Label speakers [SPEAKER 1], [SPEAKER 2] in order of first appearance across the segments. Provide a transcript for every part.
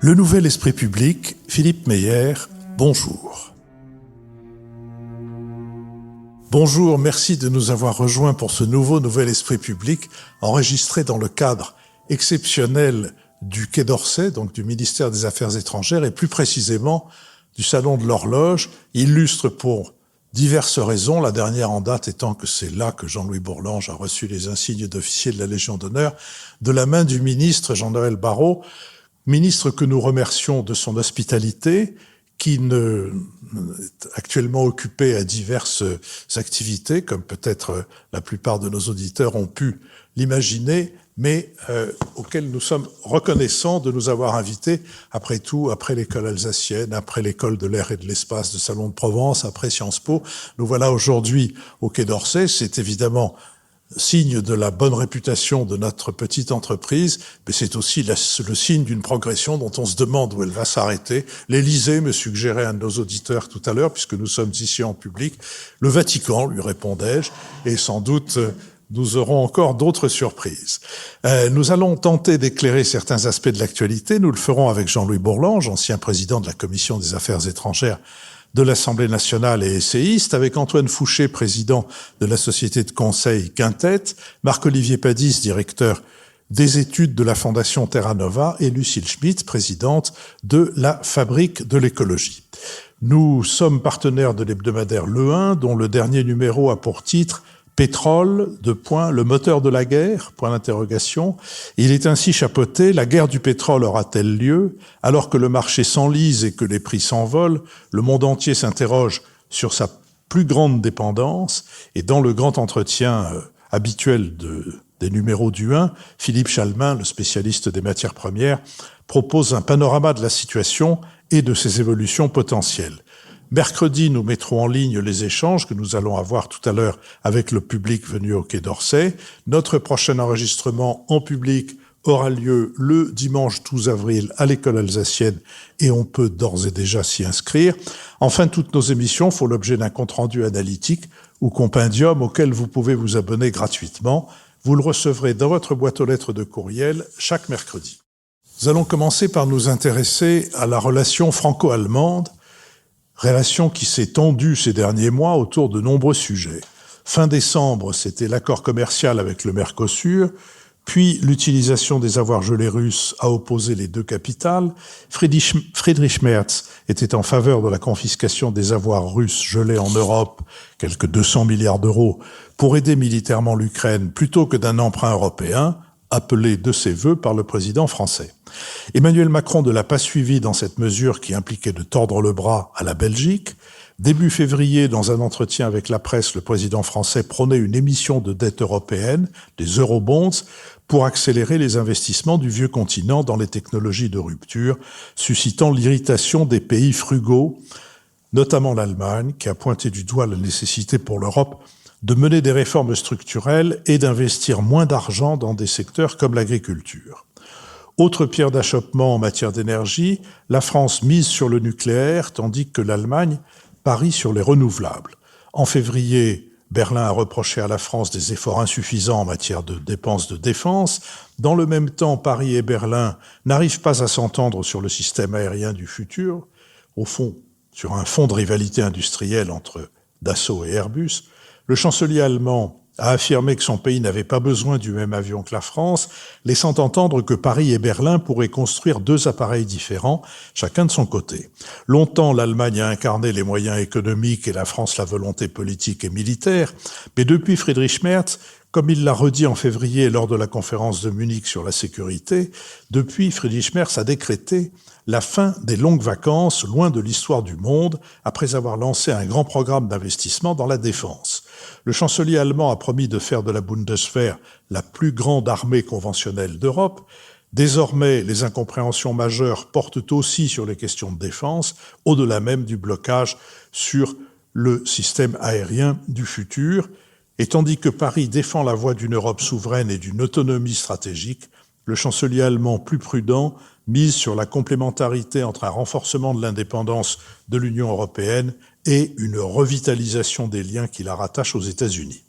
[SPEAKER 1] Le Nouvel Esprit Public, Philippe Meyer, bonjour. Bonjour, merci de nous avoir rejoints pour ce nouveau Nouvel Esprit Public, enregistré dans le cadre exceptionnel du Quai d'Orsay, donc du ministère des Affaires étrangères, et plus précisément du Salon de l'Horloge, illustre pour diverses raisons, la dernière en date étant que c'est là que Jean-Louis Bourlange a reçu les insignes d'officier de la Légion d'honneur, de la main du ministre Jean-Noël Barrot, ministre que nous remercions de son hospitalité, qui est actuellement occupé à diverses activités, comme peut-être la plupart de nos auditeurs ont pu l'imaginer, mais auquel nous sommes reconnaissants de nous avoir invités, après tout, après l'école alsacienne, après l'école de l'air et de l'espace de Salon de Provence, après Sciences Po. Nous voilà aujourd'hui au Quai d'Orsay. C'est évidemment signe de la bonne réputation de notre petite entreprise, mais c'est aussi le signe d'une progression dont on se demande où elle va s'arrêter. L'Élysée me suggérait un de nos auditeurs tout à l'heure, puisque nous sommes ici en public. Le Vatican, lui répondais-je, et sans doute nous aurons encore d'autres surprises. Nous allons tenter d'éclairer certains aspects de l'actualité. Nous le ferons avec Jean-Louis Bourlange, ancien président de la Commission des Affaires étrangères de l'Assemblée nationale et essayiste, avec Antoine Fouché, président de la société de conseil Quintet, Marc-Olivier Padis, directeur des études de la Fondation Terra Nova, et Lucille Schmitt, présidente de la Fabrique de l'écologie. Nous sommes partenaires de l'hebdomadaire Le 1, dont le dernier numéro a pour titre Pétrole, le moteur de la guerre, point d'interrogation. Il est ainsi chapeauté: la guerre du pétrole aura-t-elle lieu? Alors que le marché s'enlise et que les prix s'envolent, le monde entier s'interroge sur sa plus grande dépendance. Et dans le grand entretien habituel des numéros du 1, Philippe Chalmin, le spécialiste des matières premières, propose un panorama de la situation et de ses évolutions potentielles. Mercredi, nous mettrons en ligne les échanges que nous allons avoir tout à l'heure avec le public venu au Quai d'Orsay. Notre prochain enregistrement en public aura lieu le dimanche 12 avril à l'école alsacienne et on peut d'ores et déjà s'y inscrire. Enfin, toutes nos émissions font l'objet d'un compte-rendu analytique ou compendium auquel vous pouvez vous abonner gratuitement. Vous le recevrez dans votre boîte aux lettres de courriel chaque mercredi. Nous allons commencer par nous intéresser à la relation franco-allemande, relation qui s'est tendue ces derniers mois autour de nombreux sujets. Fin décembre, c'était l'accord commercial avec le Mercosur, puis l'utilisation des avoirs gelés russes a opposé les deux capitales. Friedrich Merz était en faveur de la confiscation des avoirs russes gelés en Europe, quelques 200 milliards d'euros, pour aider militairement l'Ukraine, plutôt que d'un emprunt européen, appelé de ses vœux par le président français. Emmanuel Macron ne l'a pas suivi dans cette mesure qui impliquait de tordre le bras à la Belgique. Début février, dans un entretien avec la presse, le président français prônait une émission de dette européenne, des eurobonds, pour accélérer les investissements du vieux continent dans les technologies de rupture, suscitant l'irritation des pays frugaux, notamment l'Allemagne, qui a pointé du doigt la nécessité pour l'Europe de mener des réformes structurelles et d'investir moins d'argent dans des secteurs comme l'agriculture. Autre pierre d'achoppement en matière d'énergie, la France mise sur le nucléaire, tandis que l'Allemagne parie sur les renouvelables. En février, Berlin a reproché à la France des efforts insuffisants en matière de dépenses de défense. Dans le même temps, Paris et Berlin n'arrivent pas à s'entendre sur le système aérien du futur, au fond, sur un fond de rivalité industrielle entre Dassault et Airbus. Le chancelier allemand a affirmé que son pays n'avait pas besoin du même avion que la France, laissant entendre que Paris et Berlin pourraient construire deux appareils différents, chacun de son côté. Longtemps, l'Allemagne a incarné les moyens économiques et la France la volonté politique et militaire, mais depuis Friedrich Merz, comme il l'a redit en février lors de la conférence de Munich sur la sécurité, depuis Friedrich Merz a décrété la fin des longues vacances loin de l'histoire du monde, après avoir lancé un grand programme d'investissement dans la défense. Le chancelier allemand a promis de faire de la Bundeswehr la plus grande armée conventionnelle d'Europe. Désormais, les incompréhensions majeures portent aussi sur les questions de défense, au-delà même du blocage sur le système aérien du futur. Et tandis que Paris défend la voie d'une Europe souveraine et d'une autonomie stratégique, le chancelier allemand plus prudent mise sur la complémentarité entre un renforcement de l'indépendance de l'Union européenne et une revitalisation des liens qui la rattachent aux États-Unis.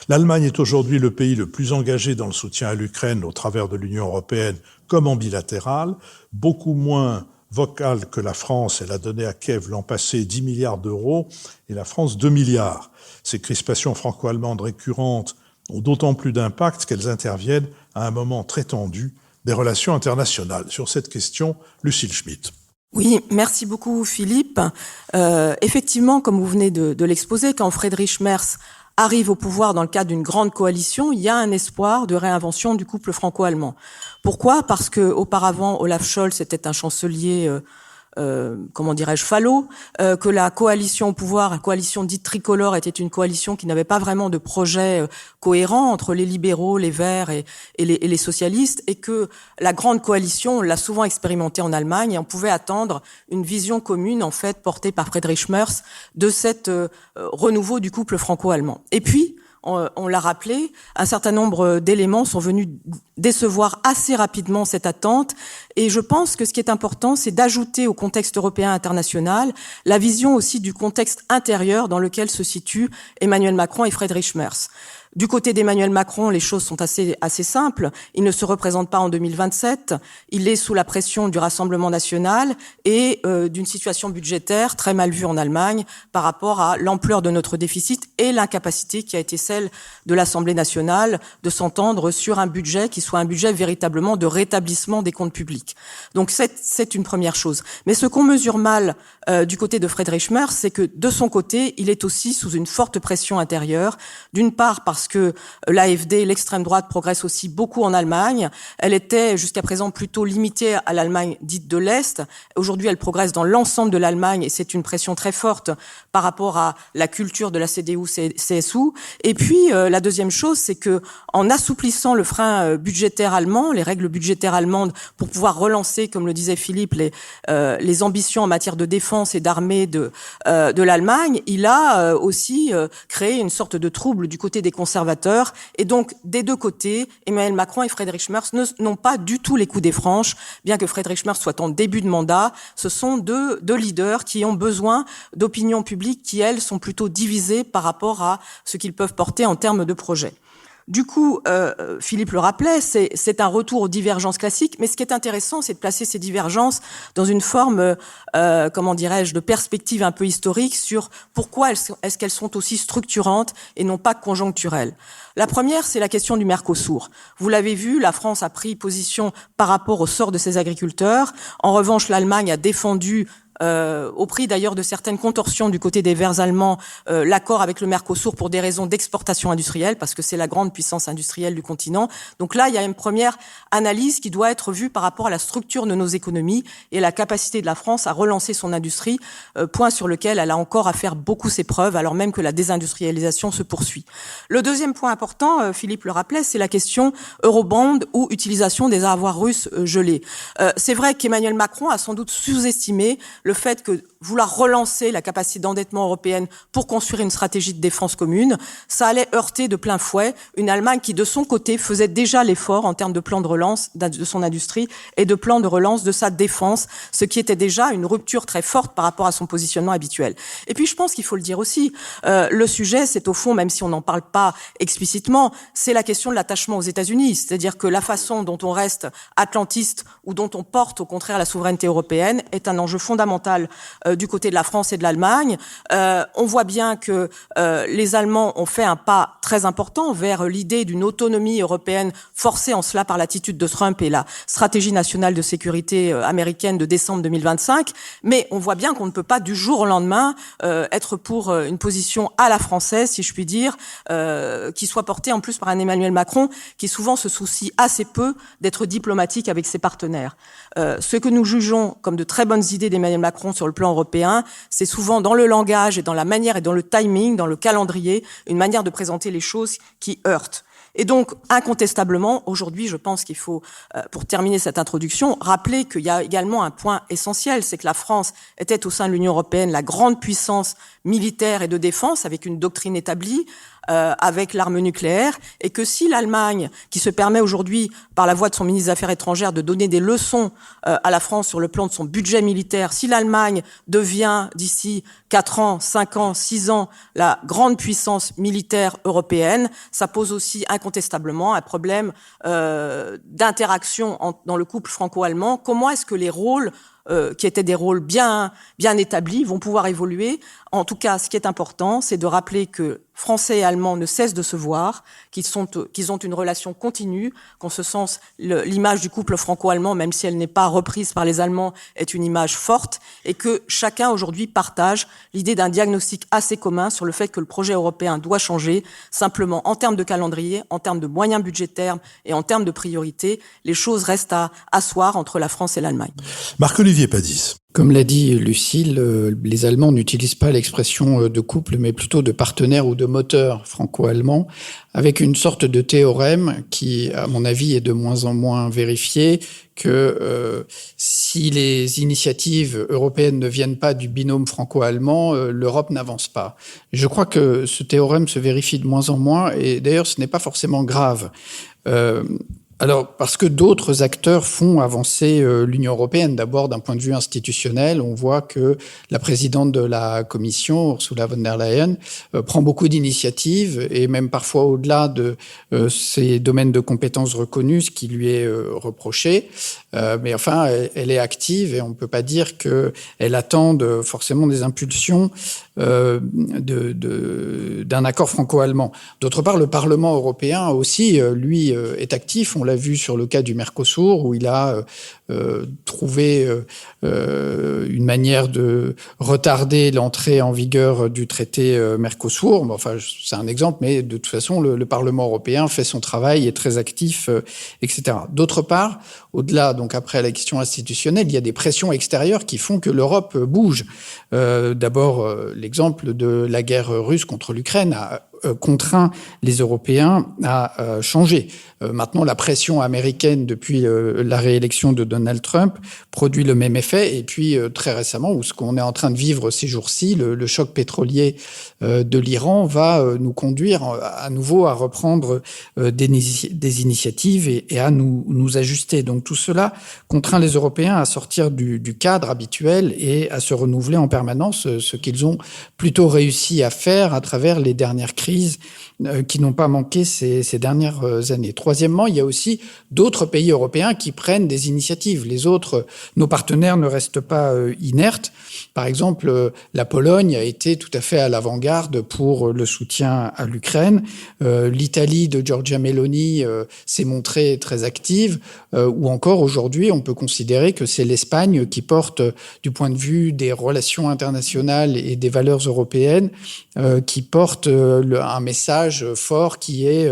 [SPEAKER 1] L'Allemagne est aujourd'hui le pays le plus engagé dans le soutien à l'Ukraine au travers de l'Union européenne comme en bilatéral, beaucoup moins vocale que la France. Elle a donné à Kiev l'an passé 10 milliards d'euros et la France 2 milliards. Ces crispations franco-allemandes récurrentes ont d'autant plus d'impact qu'elles interviennent à un moment très tendu des relations internationales. Sur cette question, Lucille Schmitt.
[SPEAKER 2] Oui, merci beaucoup Philippe. Effectivement, comme vous venez de l'exposer, quand Friedrich Merz arrive au pouvoir dans le cadre d'une grande coalition, il y a un espoir de réinvention du couple franco-allemand. Pourquoi ? Parce que auparavant, Olaf Scholz était un chancelier falot, que la coalition au pouvoir, la coalition dite tricolore, était une coalition qui n'avait pas vraiment de projet cohérent entre les libéraux, les Verts et les socialistes, et que la grande coalition, on l'a souvent expérimenté en Allemagne, et on pouvait attendre une vision commune, en fait, portée par Friedrich Merz, de cet renouveau du couple franco-allemand. Et puis, on l'a rappelé, un certain nombre d'éléments sont venus décevoir assez rapidement cette attente. Et je pense que ce qui est important, c'est d'ajouter au contexte européen international la vision aussi du contexte intérieur dans lequel se situent Emmanuel Macron et Friedrich Merz. Du côté d'Emmanuel Macron, les choses sont assez simples. Il ne se représente pas en 2027. Il est sous la pression du Rassemblement national et d'une situation budgétaire très mal vue en Allemagne par rapport à l'ampleur de notre déficit et l'incapacité qui a été celle de l'Assemblée nationale de s'entendre sur un budget qui soit un budget véritablement de rétablissement des comptes publics. Donc c'est une première chose. Mais ce qu'on mesure mal du côté de Friedrich Merz, c'est que de son côté, il est aussi sous une forte pression intérieure. D'une part parce que l'AfD, l'extrême droite, progresse aussi beaucoup en Allemagne. Elle était jusqu'à présent plutôt limitée à l'Allemagne dite de l'Est. Aujourd'hui, elle progresse dans l'ensemble de l'Allemagne et c'est une pression très forte par rapport à la culture de la CDU-CSU. Et puis, la deuxième chose, c'est que en assouplissant le frein budgétaire allemand, les règles budgétaires allemandes, pour pouvoir relancer, comme le disait Philippe, les ambitions en matière de défense et d'armée de l'Allemagne, il a aussi créé une sorte de trouble du côté des conservateurs. Et donc, des deux côtés, Emmanuel Macron et Friedrich Merz n'ont pas du tout les coups des franches, bien que Friedrich Merz soit en début de mandat. Ce sont deux leaders qui ont besoin d'opinions publiques qui, elles, sont plutôt divisées par rapport à ce qu'ils peuvent porter en termes de projets. Du coup, Philippe le rappelait, c'est un retour aux divergences classiques, mais ce qui est intéressant, c'est de placer ces divergences dans une forme, de perspective un peu historique sur pourquoi est-ce qu'elles sont aussi structurantes et non pas conjoncturelles. La première, c'est la question du Mercosur. Vous l'avez vu, la France a pris position par rapport au sort de ses agriculteurs. En revanche, l'Allemagne a défendu au prix d'ailleurs de certaines contorsions du côté des Verts allemands, l'accord avec le Mercosur pour des raisons d'exportation industrielle, parce que c'est la grande puissance industrielle du continent. Donc là, il y a une première analyse qui doit être vue par rapport à la structure de nos économies et la capacité de la France à relancer son industrie, point sur lequel elle a encore à faire beaucoup ses preuves, alors même que la désindustrialisation se poursuit. Le deuxième point important, Philippe le rappelait, c'est la question eurobond ou utilisation des avoirs russes gelés. C'est vrai qu'Emmanuel Macron a sans doute sous-estimé le fait que vouloir relancer la capacité d'endettement européenne pour construire une stratégie de défense commune, ça allait heurter de plein fouet une Allemagne qui, de son côté, faisait déjà l'effort en termes de plan de relance de son industrie et de plan de relance de sa défense, ce qui était déjà une rupture très forte par rapport à son positionnement habituel. Et puis, je pense qu'il faut le dire aussi, le sujet, c'est au fond, même si on n'en parle pas explicitement, c'est la question de l'attachement aux États-Unis. C'est-à-dire que la façon dont on reste atlantiste ou dont on porte, au contraire, la souveraineté européenne est un enjeu fondamental du côté de la France et de l'Allemagne. On voit bien que les Allemands ont fait un pas très important vers l'idée d'une autonomie européenne forcée en cela par l'attitude de Trump et la stratégie nationale de sécurité américaine de décembre 2025. Mais on voit bien qu'on ne peut pas du jour au lendemain être pour une position à la française, si je puis dire, qui soit portée en plus par un Emmanuel Macron qui souvent se soucie assez peu d'être diplomatique avec ses partenaires. Ce que nous jugeons comme de très bonnes idées d'Emmanuel Macron sur le plan européen, c'est souvent dans le langage et dans la manière et dans le timing, dans le calendrier, une manière de présenter les choses qui heurte. Et donc, incontestablement, aujourd'hui, je pense qu'il faut, pour terminer cette introduction, rappeler qu'il y a également un point essentiel, c'est que la France était au sein de l'Union européenne la grande puissance militaire et de défense, avec une doctrine établie, avec l'arme nucléaire, et que si l'Allemagne, qui se permet aujourd'hui, par la voix de son ministre des Affaires étrangères, de donner des leçons à la France sur le plan de son budget militaire, si l'Allemagne devient d'ici 4 ans, 5 ans, 6 ans la grande puissance militaire européenne, ça pose aussi incontestablement un problème d'interaction dans le couple franco-allemand. Comment est-ce que les rôles qui étaient des rôles bien établis, vont pouvoir évoluer. En tout cas, ce qui est important, c'est de rappeler que Français et Allemands ne cessent de se voir, qu'ils ont une relation continue, qu'en ce sens, l'image du couple franco-allemand, même si elle n'est pas reprise par les Allemands, est une image forte, et que chacun aujourd'hui partage l'idée d'un diagnostic assez commun sur le fait que le projet européen doit changer. Simplement, en termes de calendrier, en termes de moyens budgétaires et en termes de priorités, les choses restent à asseoir entre la France et l'Allemagne.
[SPEAKER 1] Marc-Olivier Padis.
[SPEAKER 3] Comme l'a dit Lucile, les Allemands n'utilisent pas l'expression de couple, mais plutôt de partenaire ou de moteur franco-allemand, avec une sorte de théorème qui, à mon avis, est de moins en moins vérifié, que si les initiatives européennes ne viennent pas du binôme franco-allemand, l'Europe n'avance pas. Je crois que ce théorème se vérifie de moins en moins, et d'ailleurs ce n'est pas forcément grave. Alors, parce que d'autres acteurs font avancer l'Union européenne. D'abord, d'un point de vue institutionnel, on voit que la présidente de la Commission, Ursula von der Leyen, prend beaucoup d'initiatives, et même parfois au-delà de ses domaines de compétences reconnus, ce qui lui est reproché. Mais enfin, elle est active, et on ne peut pas dire qu'elle attende forcément des impulsions d'un accord franco-allemand. D'autre part, le Parlement européen aussi, lui, est actif. On l'a vu sur le cas du Mercosur, où il a trouvé une manière de retarder l'entrée en vigueur du traité Mercosur. Enfin, c'est un exemple, mais de toute façon, le Parlement européen fait son travail, est très actif, etc. D'autre part, au-delà, donc après la question institutionnelle, il y a des pressions extérieures qui font que l'Europe bouge. D'abord, l'exemple de la guerre russe contre l'Ukraine a contraint les Européens à changer. Maintenant, la pression américaine depuis la réélection de Donald Trump produit le même effet. Et puis, très récemment, ou ce qu'on est en train de vivre ces jours-ci, le choc pétrolier de l'Iran va nous conduire à nouveau à reprendre des initiatives et à nous ajuster. Donc tout cela contraint les Européens à sortir du cadre habituel et à se renouveler en permanence, ce qu'ils ont plutôt réussi à faire à travers les dernières crises qui n'ont pas manqué ces dernières années. Troisièmement, il y a aussi d'autres pays européens qui prennent des initiatives. Les autres, nos partenaires, ne restent pas inertes. Par exemple, la Pologne a été tout à fait à l'avant-garde pour le soutien à l'Ukraine. L'Italie de Giorgia Meloni s'est montrée très active. Ou encore, aujourd'hui, on peut considérer que c'est l'Espagne qui porte, du point de vue des relations internationales et des valeurs européennes, qui porte un message fort qui est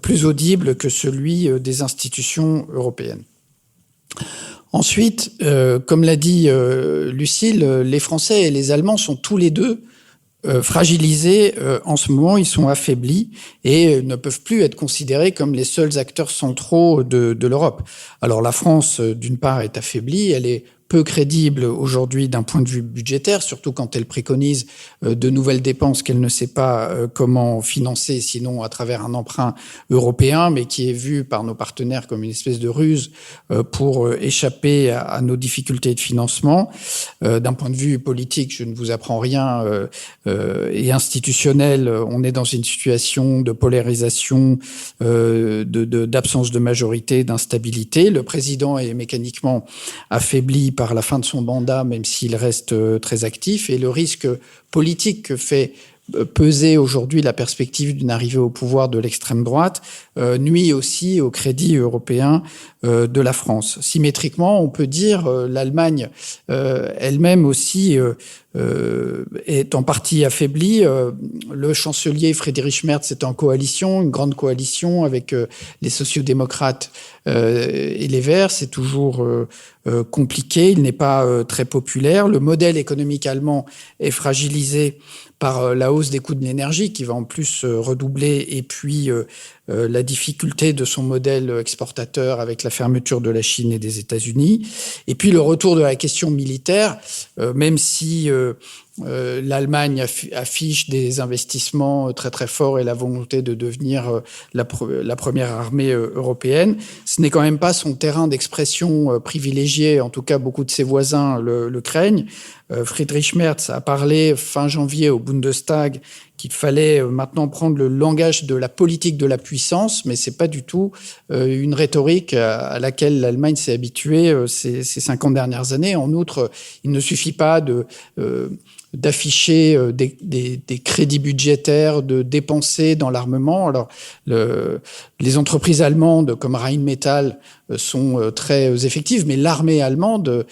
[SPEAKER 3] plus audible que celui des institutions européennes. Ensuite, comme l'a dit Lucile, les Français et les Allemands sont tous les deux fragilisés en ce moment, ils sont affaiblis et ne peuvent plus être considérés comme les seuls acteurs centraux de l'Europe. Alors la France, d'une part, est affaiblie, elle est peu crédible aujourd'hui d'un point de vue budgétaire, surtout quand elle préconise de nouvelles dépenses qu'elle ne sait pas comment financer, sinon à travers un emprunt européen, mais qui est vu par nos partenaires comme une espèce de ruse pour échapper à nos difficultés de financement. D'un point de vue politique, je ne vous apprends rien, et institutionnel, on est dans une situation de polarisation, d'absence de majorité, d'instabilité. Le président est mécaniquement affaibli par la fin de son mandat, même s'il reste très actif. Et le risque politique que fait peser aujourd'hui la perspective d'une arrivée au pouvoir de l'extrême droite nuit aussi au crédit européen de la France. Symétriquement, on peut dire l'Allemagne elle-même aussi est en partie affaiblie. Le chancelier Friedrich Merz est en coalition, une grande coalition avec les sociodémocrates et les Verts. C'est toujours compliqué, il n'est pas très populaire. Le modèle économique allemand est fragilisé par la hausse des coûts de l'énergie qui va en plus redoubler, et puis la difficulté de son modèle exportateur avec la fermeture de la Chine et des États-Unis. Et puis le retour de la question militaire, même si l'Allemagne affiche des investissements très très forts et la volonté de devenir la première armée européenne, ce n'est quand même pas son terrain d'expression privilégié. En tout cas, beaucoup de ses voisins le craignent. Friedrich Merz a parlé fin janvier au Bundestag qu'il fallait maintenant prendre le langage de la politique de la puissance, mais c'est pas du tout une rhétorique à laquelle l'Allemagne s'est habituée ces 50 dernières années. En outre, il ne suffit pas d'afficher des crédits budgétaires, de dépenser dans l'armement. Alors, les entreprises allemandes comme Rheinmetall sont très effectives, mais l'armée allemande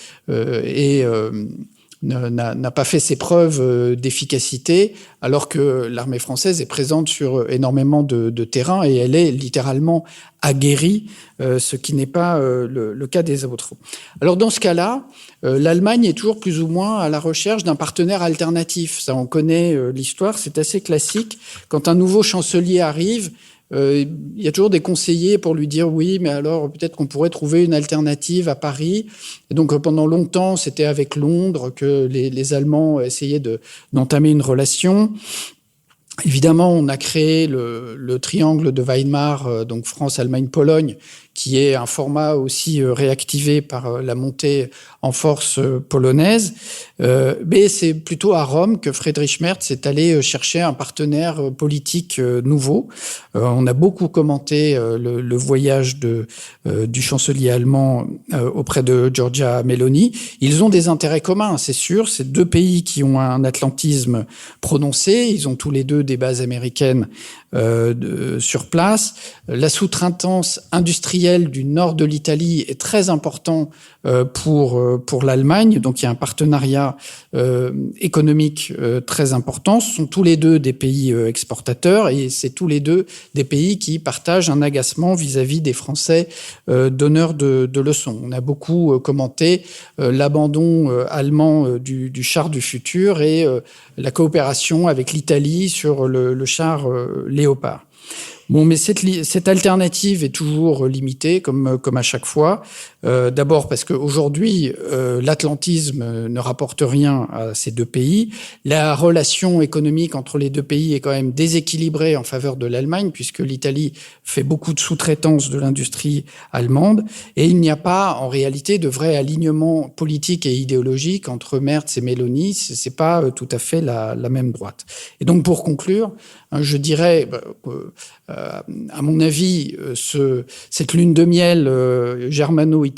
[SPEAKER 3] n'a pas fait ses preuves d'efficacité, alors que l'armée française est présente sur énormément de terrain et elle est littéralement aguerrie, ce qui n'est pas le cas des autres. Alors dans ce cas-là, l'Allemagne est toujours plus ou moins à la recherche d'un partenaire alternatif. Ça, on connaît l'histoire, c'est assez classique. Quand un nouveau chancelier arrive, il y a toujours des conseillers pour lui dire oui, mais alors peut-être qu'on pourrait trouver une alternative à Paris. Et donc pendant longtemps, c'était avec Londres que les Allemands essayaient d'entamer une relation. Évidemment, on a créé le triangle de Weimar, donc France, Allemagne, Pologne, qui est un format aussi réactivé par la montée en force polonaise. Mais c'est plutôt à Rome que Friedrich Merz est allé chercher un partenaire politique nouveau. On a beaucoup commenté le voyage du chancelier allemand auprès de Giorgia Meloni. Ils ont des intérêts communs, c'est sûr. C'est deux pays qui ont un atlantisme prononcé. Ils ont tous les deux des bases américaines sur place. La sous-traitance industrielle du nord de l'Italie est très important pour l'Allemagne. Donc, il y a un partenariat économique très important. Ce sont tous les deux des pays exportateurs et c'est tous les deux des pays qui partagent un agacement vis-à-vis des Français donneurs de leçons. On a beaucoup commenté l'abandon allemand du char du futur et la coopération avec l'Italie sur le char Léopard. Bon, mais cette alternative est toujours limitée, comme à chaque fois. D'abord parce qu'aujourd'hui, l'atlantisme ne rapporte rien à ces deux pays. La relation économique entre les deux pays est quand même déséquilibrée en faveur de l'Allemagne, puisque l'Italie fait beaucoup de sous-traitance de l'industrie allemande. Et il n'y a pas, en réalité, de vrai alignement politique et idéologique entre Merz et Meloni. C'est pas tout à fait la même droite. Et donc, pour conclure, je dirais, à mon avis, cette lune de miel germano-italienne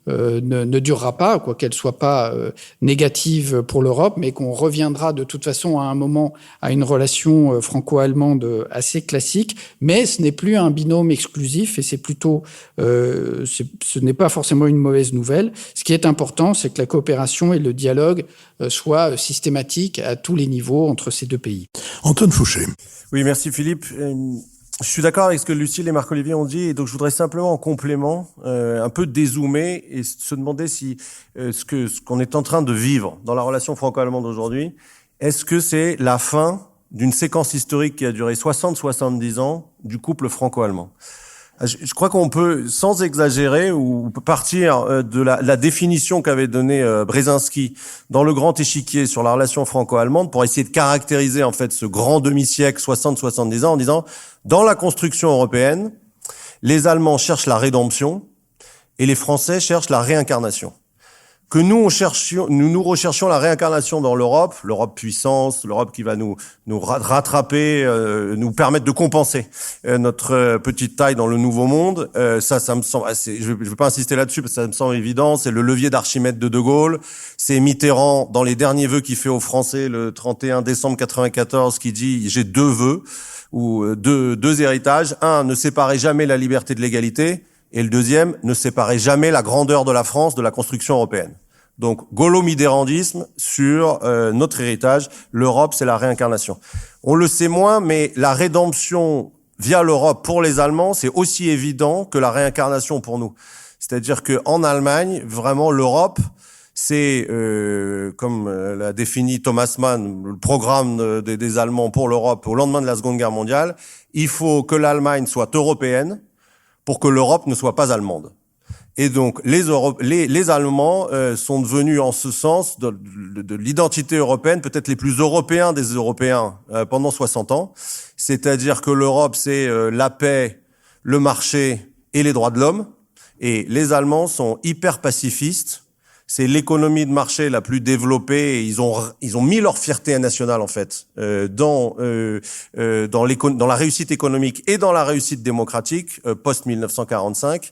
[SPEAKER 3] ne durera pas, quoi qu'elle soit pas négative pour l'Europe, mais qu'on reviendra de toute façon à un moment à une relation franco-allemande assez classique. Mais ce n'est plus un binôme exclusif et c'est plutôt, ce n'est pas forcément une mauvaise nouvelle. Ce qui est important, c'est que la coopération et le dialogue soient systématiques à tous les niveaux entre ces deux pays.
[SPEAKER 1] Antoine Fouché.
[SPEAKER 4] Oui, merci Philippe. Je suis d'accord avec ce que Lucile et Marc-Olivier ont dit, et donc je voudrais simplement en complément un peu dézoomer et se demander si ce qu'on est en train de vivre dans la relation franco-allemande aujourd'hui, est-ce que c'est la fin d'une séquence historique qui a duré 60-70 ans du couple franco-allemand? Je crois qu'on peut, sans exagérer, ou partir de la définition qu'avait donnée Brzezinski dans le grand échiquier sur la relation franco-allemande pour essayer de caractériser en fait ce grand demi-siècle 60-70 ans en disant dans la construction européenne, les Allemands cherchent la rédemption et les Français cherchent la réincarnation. Que nous recherchions la réincarnation dans l'Europe puissance, l'Europe qui va nous rattraper, nous permettre de compenser notre petite taille dans le nouveau monde. Ça me semble assez, je vais pas insister là-dessus parce que ça me semble évident. C'est le levier d'Archimède de Gaulle. C'est Mitterrand dans les derniers vœux qu'il fait aux Français le 31 décembre 94 qui dit j'ai deux vœux ou deux héritages. Un, ne séparez jamais la liberté de l'égalité. Et le deuxième, ne séparez jamais la grandeur de la France de la construction européenne. Donc, gaulo-mitterrandisme sur notre héritage. L'Europe, c'est la réincarnation. On le sait moins, mais la rédemption via l'Europe pour les Allemands, c'est aussi évident que la réincarnation pour nous. C'est-à-dire que en Allemagne, vraiment, l'Europe, c'est, comme l'a défini Thomas Mann, le programme des Allemands pour l'Europe au lendemain de la Seconde Guerre mondiale. Il faut que l'Allemagne soit européenne pour que l'Europe ne soit pas allemande. Et donc les Allemands sont devenus en ce sens de l'identité européenne peut-être les plus européens des Européens pendant 60 ans. C'est-à-dire que l'Europe c'est la paix, le marché et les droits de l'homme. Et les Allemands sont hyper pacifistes. C'est l'économie de marché la plus développée. Et ils ont mis leur fierté nationale en fait dans la réussite économique et dans la réussite démocratique post 1945.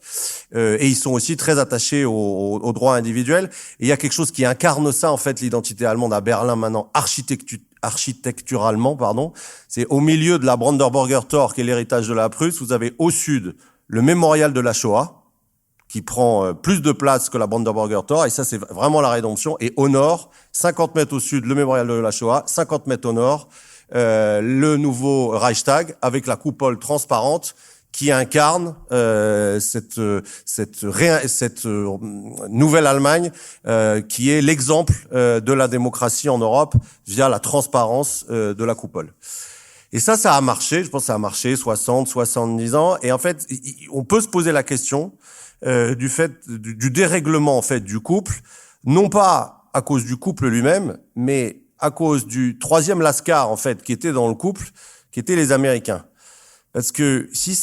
[SPEAKER 4] Et ils sont aussi très attachés aux droits individuels. Et il y a quelque chose qui incarne ça en fait, l'identité allemande à Berlin maintenant architecturalement, pardon. C'est au milieu de la Brandenburger Tor, qui est l'héritage de la Prusse. Vous avez au sud le mémorial de la Shoah, qui prend plus de place que la Brandenburger Tor, et ça c'est vraiment la rédemption. Et au nord, 50 mètres au sud, le mémorial de la Shoah, 50 mètres au nord, le nouveau Reichstag, avec la coupole transparente qui incarne cette nouvelle Allemagne qui est l'exemple de la démocratie en Europe via la transparence de la coupole. Et ça a marché, je pense que ça a marché 60, 70 ans, et en fait, on peut se poser la question du fait du dérèglement en fait du couple, non pas à cause du couple lui-même, mais à cause du troisième lascar en fait qui était dans le couple, qui étaient les Américains. Parce que si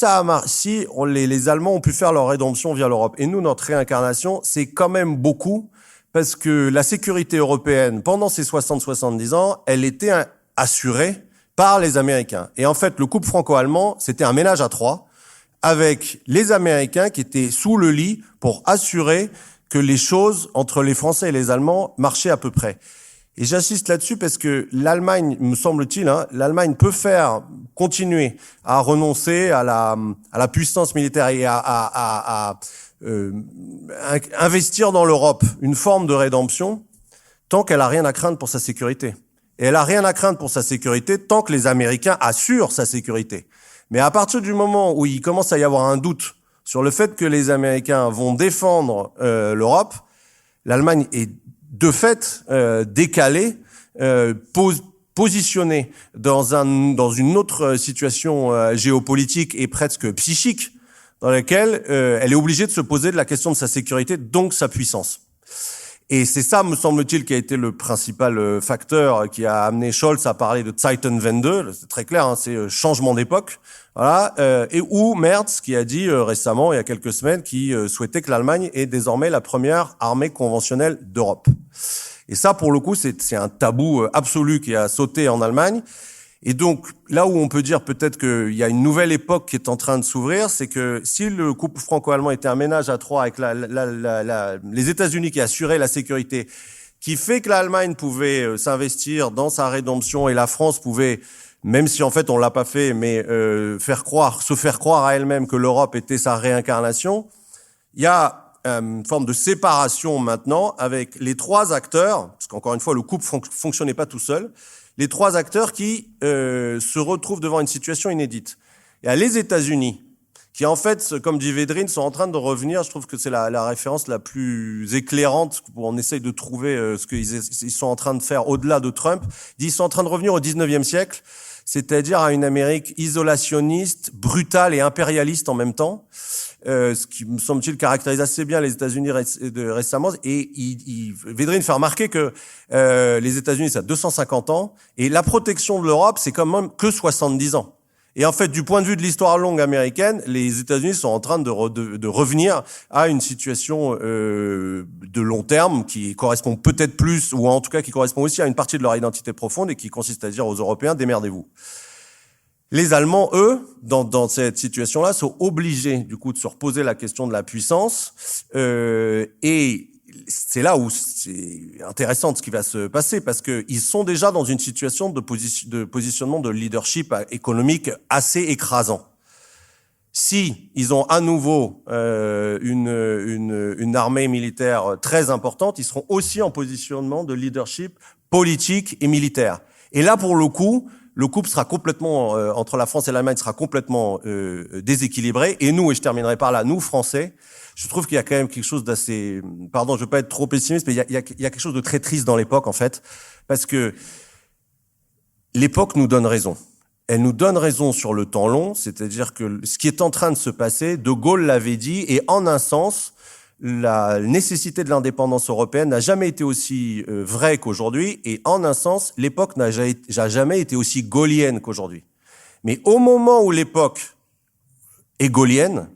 [SPEAKER 4] les Allemands ont pu faire leur rédemption via l'Europe et nous notre réincarnation, c'est quand même beaucoup parce que la sécurité européenne pendant ces 60-70 ans, elle était assurée par les Américains. Et en fait, le couple franco-allemand, c'était un ménage à trois, avec les Américains qui étaient sous le lit pour assurer que les choses entre les Français et les Allemands marchaient à peu près. Et j'insiste là-dessus parce que l'Allemagne, me semble-t-il, l'Allemagne peut continuer à renoncer à la puissance militaire et à investir dans l'Europe une forme de rédemption tant qu'elle a rien à craindre pour sa sécurité. Et elle a rien à craindre pour sa sécurité tant que les Américains assurent sa sécurité. Mais à partir du moment où il commence à y avoir un doute sur le fait que les Américains vont défendre l'Europe, l'Allemagne est de fait décalée, positionnée dans une autre situation géopolitique et presque psychique, dans laquelle elle est obligée de se poser de la question de sa sécurité, donc sa puissance. Et c'est ça, me semble-t-il, qui a été le principal facteur qui a amené Scholz à parler de Zeitenwende. C'est très clair, c'est changement d'époque. Voilà. Et ou Merz qui a dit récemment, il y a quelques semaines, qui souhaitait que l'Allemagne est désormais la première armée conventionnelle d'Europe. Et ça, pour le coup, c'est un tabou absolu qui a sauté en Allemagne. Et donc, là où on peut dire peut-être qu'il y a une nouvelle époque qui est en train de s'ouvrir, c'est que si le couple franco-allemand était un ménage à trois avec les États-Unis qui assuraient la sécurité, qui fait que l'Allemagne pouvait s'investir dans sa rédemption et la France pouvait, même si en fait on l'a pas fait, mais se faire croire à elle-même que l'Europe était sa réincarnation, il y a une forme de séparation maintenant avec les trois acteurs, parce qu'encore une fois le couple fonctionnait pas tout seul, les trois acteurs qui se retrouvent devant une situation inédite. Il y a les États-Unis, qui en fait, comme dit Védrine, sont en train de revenir. Je trouve que c'est la référence la plus éclairante où on essaye de trouver ce qu'ils sont en train de faire au-delà de Trump. Ils sont en train de revenir au 19e siècle, c'est-à-dire à une Amérique isolationniste, brutale et impérialiste en même temps. Ce qui, me semble-t-il, caractérise assez bien les États-Unis récemment. Et Védrine fait remarquer que les États-Unis, ça a 250 ans, et la protection de l'Europe, c'est quand même que 70 ans. Et en fait, du point de vue de l'histoire longue américaine, les États-Unis sont en train de revenir à une situation de long terme qui correspond peut-être plus, ou en tout cas qui correspond aussi à une partie de leur identité profonde et qui consiste à dire aux Européens, démerdez-vous. Les Allemands, eux, dans cette situation-là, sont obligés, du coup, de se reposer la question de la puissance. Et c'est là où c'est intéressant ce qui va se passer, parce que ils sont déjà dans une situation de positionnement de leadership économique assez écrasant. Si ils ont à nouveau une armée militaire très importante, ils seront aussi en positionnement de leadership politique et militaire. Et là, pour le coup, le couple sera complètement entre la France et l'Allemagne sera complètement déséquilibré. Et nous, et je terminerai par là, nous Français, je trouve qu'il y a quand même quelque chose d'assez, pardon, je veux pas être trop pessimiste, mais il y a quelque chose de très triste dans l'époque en fait, parce que l'époque nous donne raison. Elle nous donne raison sur le temps long, c'est-à-dire que ce qui est en train de se passer, De Gaulle l'avait dit, et en un sens, la nécessité de l'indépendance européenne n'a jamais été aussi vraie qu'aujourd'hui, et en un sens, l'époque n'a jamais été aussi gaullienne qu'aujourd'hui. Mais au moment où l'époque est gaullienne,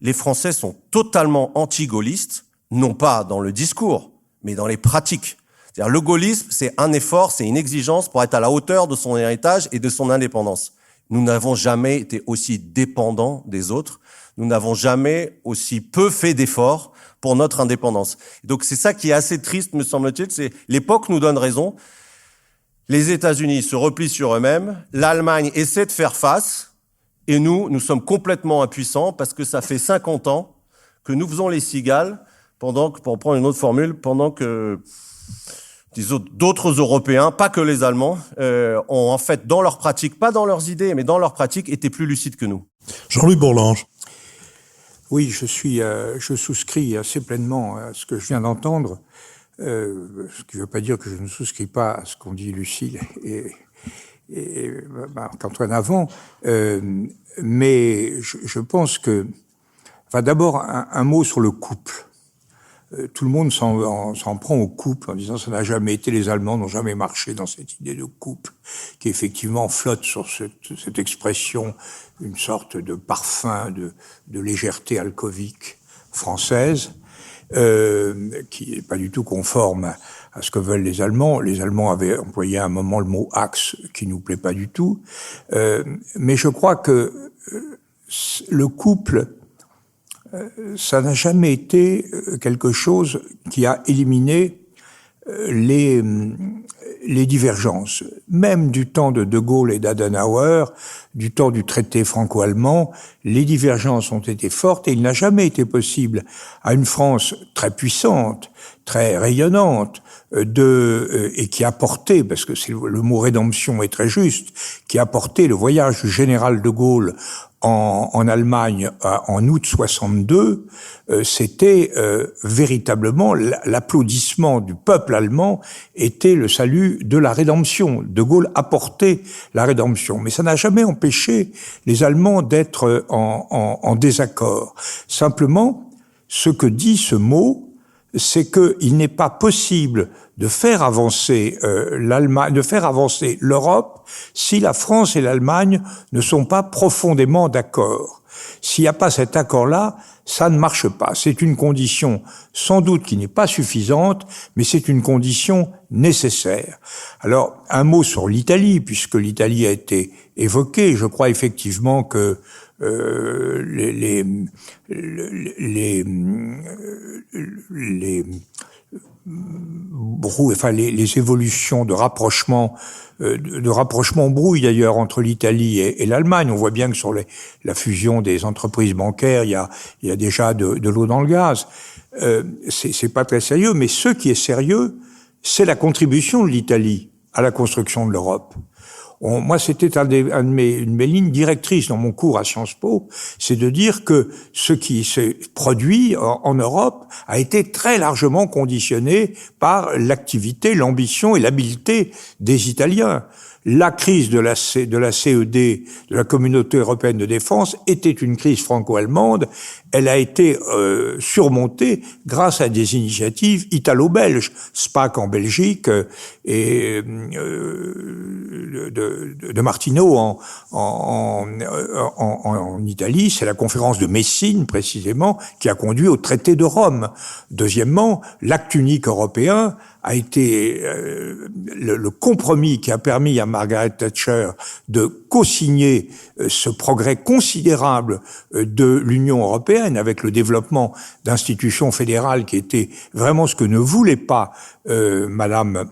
[SPEAKER 4] les Français sont totalement anti-gaullistes, non pas dans le discours, mais dans les pratiques. C'est-à-dire, le gaullisme, c'est un effort, c'est une exigence pour être à la hauteur de son héritage et de son indépendance. Nous n'avons jamais été aussi dépendants des autres. Nous n'avons jamais aussi peu fait d'efforts pour notre indépendance. Donc, c'est ça qui est assez triste, me semble-t-il. C'est l'époque nous donne raison. Les États-Unis se replient sur eux-mêmes. L'Allemagne essaie de faire face. Et nous sommes complètement impuissants parce que ça fait 50 ans que nous faisons les cigales pendant que, pour prendre une autre formule, pendant que d'autres Européens, pas que les Allemands, ont en fait dans leur pratique, pas dans leurs idées, mais dans leur pratique, été plus lucides que nous.
[SPEAKER 1] Jean-Louis Bourlange.
[SPEAKER 5] Oui, je souscris assez pleinement à ce que je viens d'entendre, ce qui ne veut pas dire que je ne souscris pas à ce qu'ont dit Lucile et qu'Antoine avant, mais je pense que, enfin, d'abord un mot sur le couple. Tout le monde s'en prend au couple en disant ça n'a jamais été, les Allemands n'ont jamais marché dans cette idée de couple qui effectivement flotte sur cette expression, une sorte de parfum de légèreté alcoolique française, qui est pas du tout conforme à ce que veulent les Allemands. Les Allemands avaient employé à un moment le mot axe qui nous plaît pas du tout, mais je crois que le couple, ça n'a jamais été quelque chose qui a éliminé les divergences. Même du temps de Gaulle et d'Adenauer, du temps du traité franco-allemand, les divergences ont été fortes et il n'a jamais été possible à une France très puissante, très rayonnante, et qui a porté, parce que le mot rédemption est très juste, qui a porté le voyage du général de Gaulle en Allemagne en août 62, c'était véritablement l'applaudissement du peuple allemand était le salut de la rédemption. De Gaulle apportait la rédemption, mais ça n'a jamais empêché les Allemands d'être en désaccord. Simplement, ce que dit ce mot, c'est qu'il n'est pas possible de faire avancer l'Allemagne, de faire avancer l'Europe si la France et l'Allemagne ne sont pas profondément d'accord. S'il n'y a pas cet accord-là, ça ne marche pas. C'est une condition sans doute qui n'est pas suffisante, mais c'est une condition nécessaire. Alors, un mot sur l'Italie, puisque l'Italie a été évoquée. Je crois effectivement que les évolutions de rapprochement brouillent d'ailleurs entre l'Italie et l'Allemagne. On voit bien que sur la fusion des entreprises bancaires, il y a déjà de l'eau dans le gaz. C'est pas très sérieux, mais ce qui est sérieux, c'est la contribution de l'Italie à la construction de l'Europe. Moi, c'était une de mes lignes directrices dans mon cours à Sciences Po, c'est de dire que ce qui s'est produit en Europe a été très largement conditionné par l'activité, l'ambition et l'habileté des Italiens. La crise de la CED, de la Communauté européenne de défense, était une crise franco-allemande. Elle a été surmontée grâce à des initiatives italo-belges, SPAC en Belgique et de Martineau en Italie. C'est la conférence de Messine précisément qui a conduit au traité de Rome. Deuxièmement, l'acte unique européen a été le compromis qui a permis à Margaret Thatcher de co-signer ce progrès considérable de l'Union européenne avec le développement d'institutions fédérales qui étaient vraiment ce que ne voulait pas Madame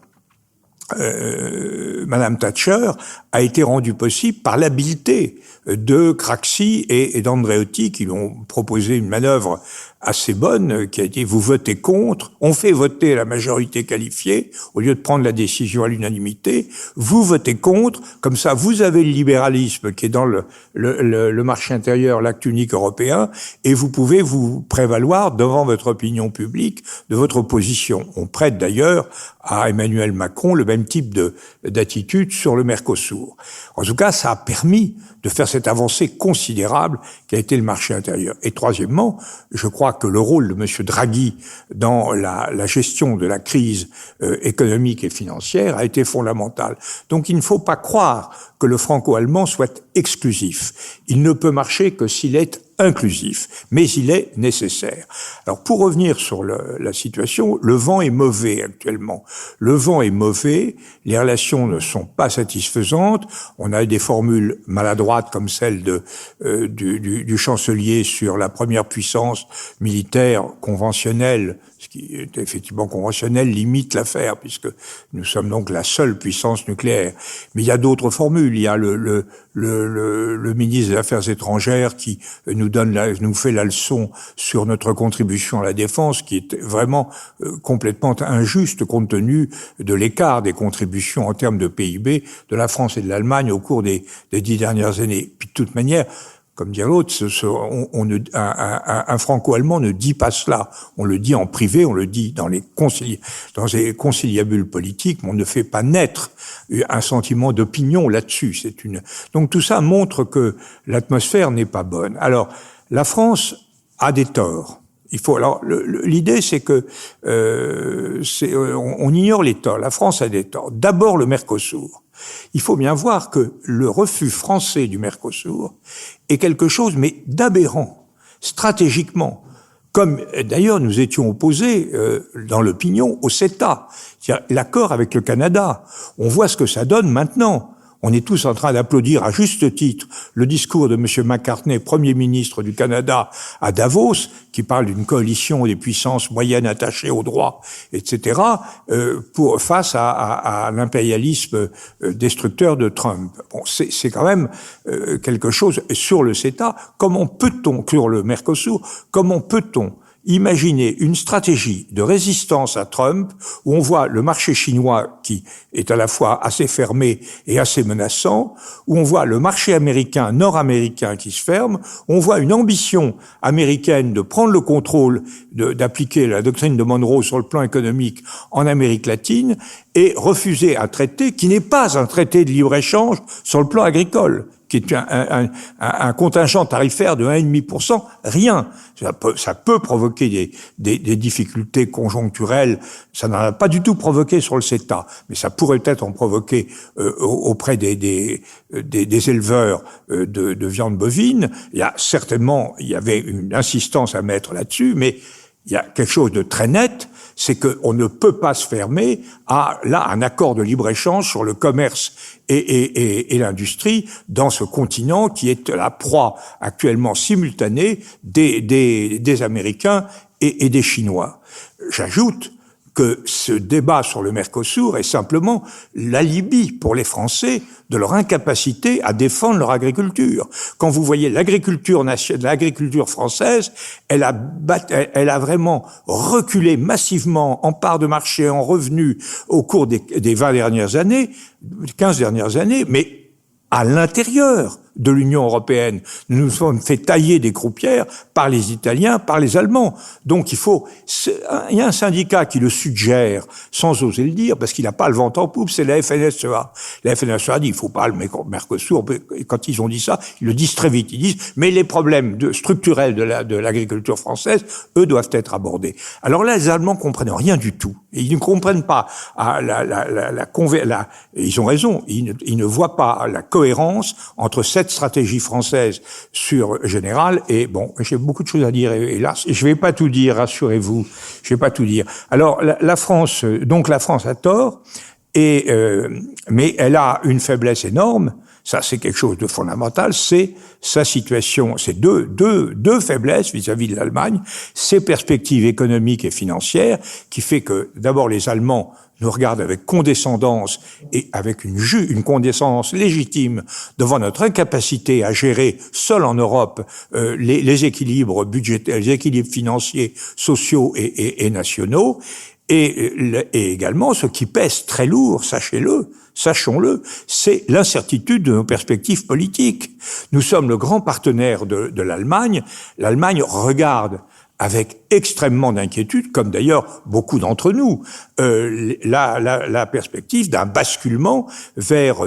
[SPEAKER 5] Thatcher, a été rendu possible par l'habileté de Craxi et d'Andreotti qui lui ont proposé une manœuvre assez bonne, qui a dit vous votez contre, on fait voter la majorité qualifiée, au lieu de prendre la décision à l'unanimité, vous votez contre, comme ça vous avez le libéralisme qui est dans le marché intérieur, l'acte unique européen, et vous pouvez vous prévaloir devant votre opinion publique de votre opposition. On prête d'ailleurs à Emmanuel Macron le même type d'attitude sur le Mercosur. En tout cas, ça a permis de faire cette avancée considérable qui a été le marché intérieur. Et troisièmement, je crois que le rôle de M. Draghi dans la gestion de la crise économique et financière a été fondamental. Donc il ne faut pas croire que le franco-allemand soit exclusif. Il ne peut marcher que s'il est inclusif, mais il est nécessaire. Alors pour revenir sur la situation, le vent est mauvais actuellement. Le vent est mauvais, les relations ne sont pas satisfaisantes, on a des formules maladroites comme celle du chancelier sur la première puissance militaire conventionnelle, ce qui est effectivement conventionnel, limite l'affaire, puisque nous sommes donc la seule puissance nucléaire. Mais il y a d'autres formules, il y a le ministre des Affaires étrangères qui nous fait la leçon sur notre contribution à la défense, qui est vraiment complètement injuste compte tenu de l'écart des contributions en termes de PIB de la France et de l'Allemagne au cours des 10 dernières années. Puis de toute manière, comme dit l'autre, un franco-allemand ne dit pas cela. On le dit en privé, on le dit dans les conciliabules politiques, mais on ne fait pas naître un sentiment d'opinion là-dessus. Donc tout ça montre que l'atmosphère n'est pas bonne. Alors, la France a des torts. L'idée, c'est que on ignore les torts. La France a des torts. D'abord, le Mercosur. Il faut bien voir que le refus français du Mercosur est quelque chose, mais d'aberrant, stratégiquement. Comme d'ailleurs nous étions opposés dans l'opinion au CETA, c'est-à-dire l'accord avec le Canada. On voit ce que ça donne maintenant. On est tous en train d'applaudir à juste titre le discours de M. McCartney, Premier ministre du Canada, à Davos, qui parle d'une coalition des puissances moyennes attachées au droit, etc., face à l'impérialisme destructeur de Trump. Bon, c'est quand même quelque chose. Sur le CETA, comment peut-on, sur le Mercosur, comment peut-on imaginer une stratégie de résistance à Trump où on voit le marché chinois qui est à la fois assez fermé et assez menaçant, où on voit le marché américain, nord-américain qui se ferme, où on voit une ambition américaine de prendre le contrôle, d'appliquer la doctrine de Monroe sur le plan économique en Amérique latine et refuser un traité qui n'est pas un traité de libre-échange sur le plan agricole, qui est un contingent tarifaire de 1,5%, rien. Ça peut provoquer des difficultés conjoncturelles. Ça n'en a pas du tout provoqué sur le CETA, mais ça pourrait peut-être en provoquer auprès des éleveurs de viande bovine. Il y avait une insistance à mettre là-dessus, mais il y a quelque chose de très net, c'est qu'on ne peut pas se fermer à un accord de libre-échange sur le commerce et l'industrie dans ce continent qui est la proie actuellement simultanée des Américains et des Chinois. J'ajoute que ce débat sur le Mercosur est simplement l'alibi pour les Français de leur incapacité à défendre leur agriculture. Quand vous voyez l'agriculture française, elle a vraiment reculé massivement en part de marché, en revenus au cours des 20 dernières années, 15 dernières années, mais à l'intérieur de l'Union européenne. Nous nous sommes fait tailler des croupières par les Italiens, par les Allemands. Donc il y a un syndicat qui le suggère, sans oser le dire, parce qu'il n'a pas le vent en poupe, c'est la FNSEA. La FNSEA dit il ne faut pas le Mercosur. Et quand ils ont dit ça, ils le disent très vite. Ils disent mais les problèmes structurels de l'agriculture française, eux, doivent être abordés. Alors là, les Allemands comprennent rien du tout. Et ils ne comprennent pas ils ont raison, ils ne voient pas la cohérence entre cette stratégie française sur générale et bon, j'ai beaucoup de choses à dire et là, je vais pas tout dire, rassurez-vous, je vais pas tout dire. Alors la France a tort mais elle a une faiblesse énorme, ça c'est quelque chose de fondamental, c'est sa situation, c'est deux faiblesses vis-à-vis de l'Allemagne, ses perspectives économiques et financières, qui fait que d'abord les Allemands nous regardent avec condescendance et avec une condescendance légitime devant notre incapacité à gérer seul en Europe les équilibres budgétaires, les équilibres financiers, sociaux et nationaux. Et également, ce qui pèse très lourd, sachons-le, c'est l'incertitude de nos perspectives politiques. Nous sommes le grand partenaire de l'Allemagne. L'Allemagne regarde avec extrêmement d'inquiétude, comme d'ailleurs beaucoup d'entre nous, la perspective d'un basculement vers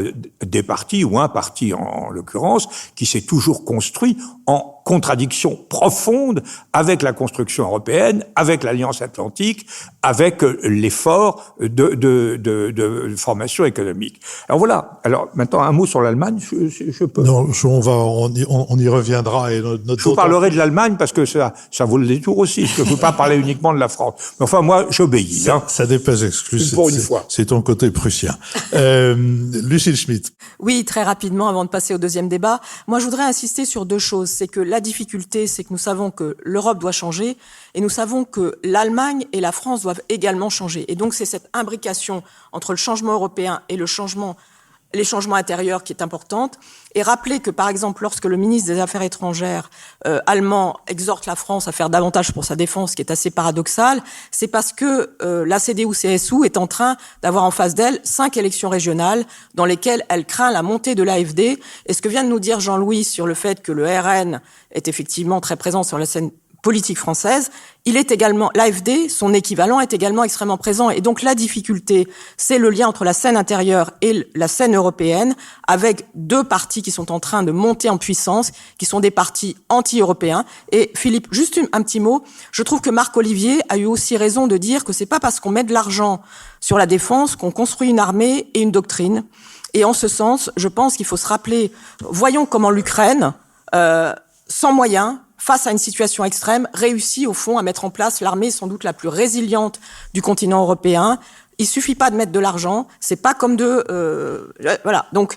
[SPEAKER 5] des partis, ou un parti en l'occurrence, qui s'est toujours construit en contradiction profonde avec la construction européenne, avec l'Alliance Atlantique, avec l'effort de formation économique. Alors voilà. Alors maintenant, un mot sur l'Allemagne, je peux.
[SPEAKER 1] Non, on y reviendra. Et
[SPEAKER 5] je vous parlerai de l'Allemagne parce que ça vaut le détour aussi. Je ne peux pas parler uniquement de la France. Mais enfin, moi, j'obéis.
[SPEAKER 1] Ça n'est pas exclu.
[SPEAKER 5] Pour une fois.
[SPEAKER 1] C'est ton côté prussien. Lucille Schmitt.
[SPEAKER 2] Oui, très rapidement, avant de passer au deuxième débat. Moi, je voudrais insister sur deux choses. C'est que la difficulté, c'est que nous savons que l'Europe doit changer et nous savons que l'Allemagne et la France doivent également changer. Et donc, c'est cette imbrication entre le changement européen et les changements intérieurs qui est importante. Et rappeler que, par exemple, lorsque le ministre des Affaires étrangères allemand exhorte la France à faire davantage pour sa défense, ce qui est assez paradoxal, c'est parce que la CDU-CSU est en train d'avoir en face d'elle 5 élections régionales dans lesquelles elle craint la montée de l'AfD. Et ce que vient de nous dire Jean-Louis sur le fait que le RN est effectivement très présent sur la scène politique française, il est également, l'AfD, son équivalent, est également extrêmement présent. Et donc la difficulté, c'est le lien entre la scène intérieure et la scène européenne, avec deux partis qui sont en train de monter en puissance, qui sont des partis anti-européens. Et Philippe, juste un petit mot, je trouve que Marc Olivier a eu aussi raison de dire que c'est pas parce qu'on met de l'argent sur la défense qu'on construit une armée et une doctrine. Et en ce sens, je pense qu'il faut se rappeler, voyons comment l'Ukraine, sans moyens, face à une situation extrême, réussit au fond à mettre en place l'armée sans doute la plus résiliente du continent européen. Il suffit pas de mettre de l'argent, c'est pas comme voilà. Donc,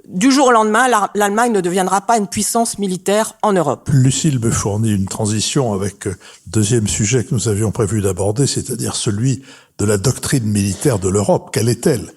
[SPEAKER 2] du jour au lendemain, l'Allemagne ne deviendra pas une puissance militaire en Europe.
[SPEAKER 1] Lucille me fournit une transition avec le deuxième sujet que nous avions prévu d'aborder, c'est-à-dire celui de la doctrine militaire de l'Europe. Quelle est-elle ?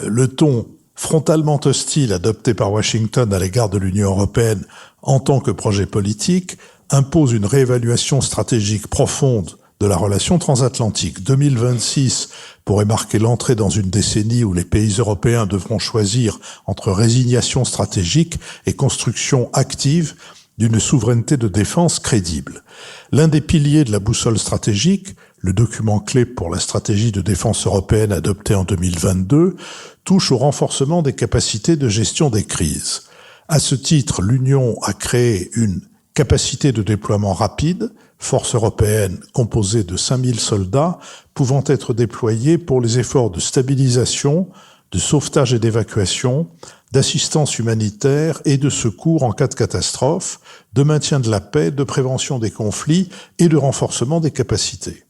[SPEAKER 1] Le ton frontalement hostile adopté par Washington à l'égard de l'Union européenne en tant que projet politique impose une réévaluation stratégique profonde de la relation transatlantique. 2026 pourrait marquer l'entrée dans une décennie où les pays européens devront choisir entre résignation stratégique et construction active d'une souveraineté de défense crédible. L'un des piliers de la boussole stratégique, le document clé pour la stratégie de défense européenne adoptée en 2022, touche au renforcement des capacités de gestion des crises. À ce titre, l'Union a créé une capacité de déploiement rapide, force européenne composée de 5000 soldats, pouvant être déployés pour les efforts de stabilisation, de sauvetage et d'évacuation, d'assistance humanitaire et de secours en cas de catastrophe, de maintien de la paix, de prévention des conflits et de renforcement des capacités.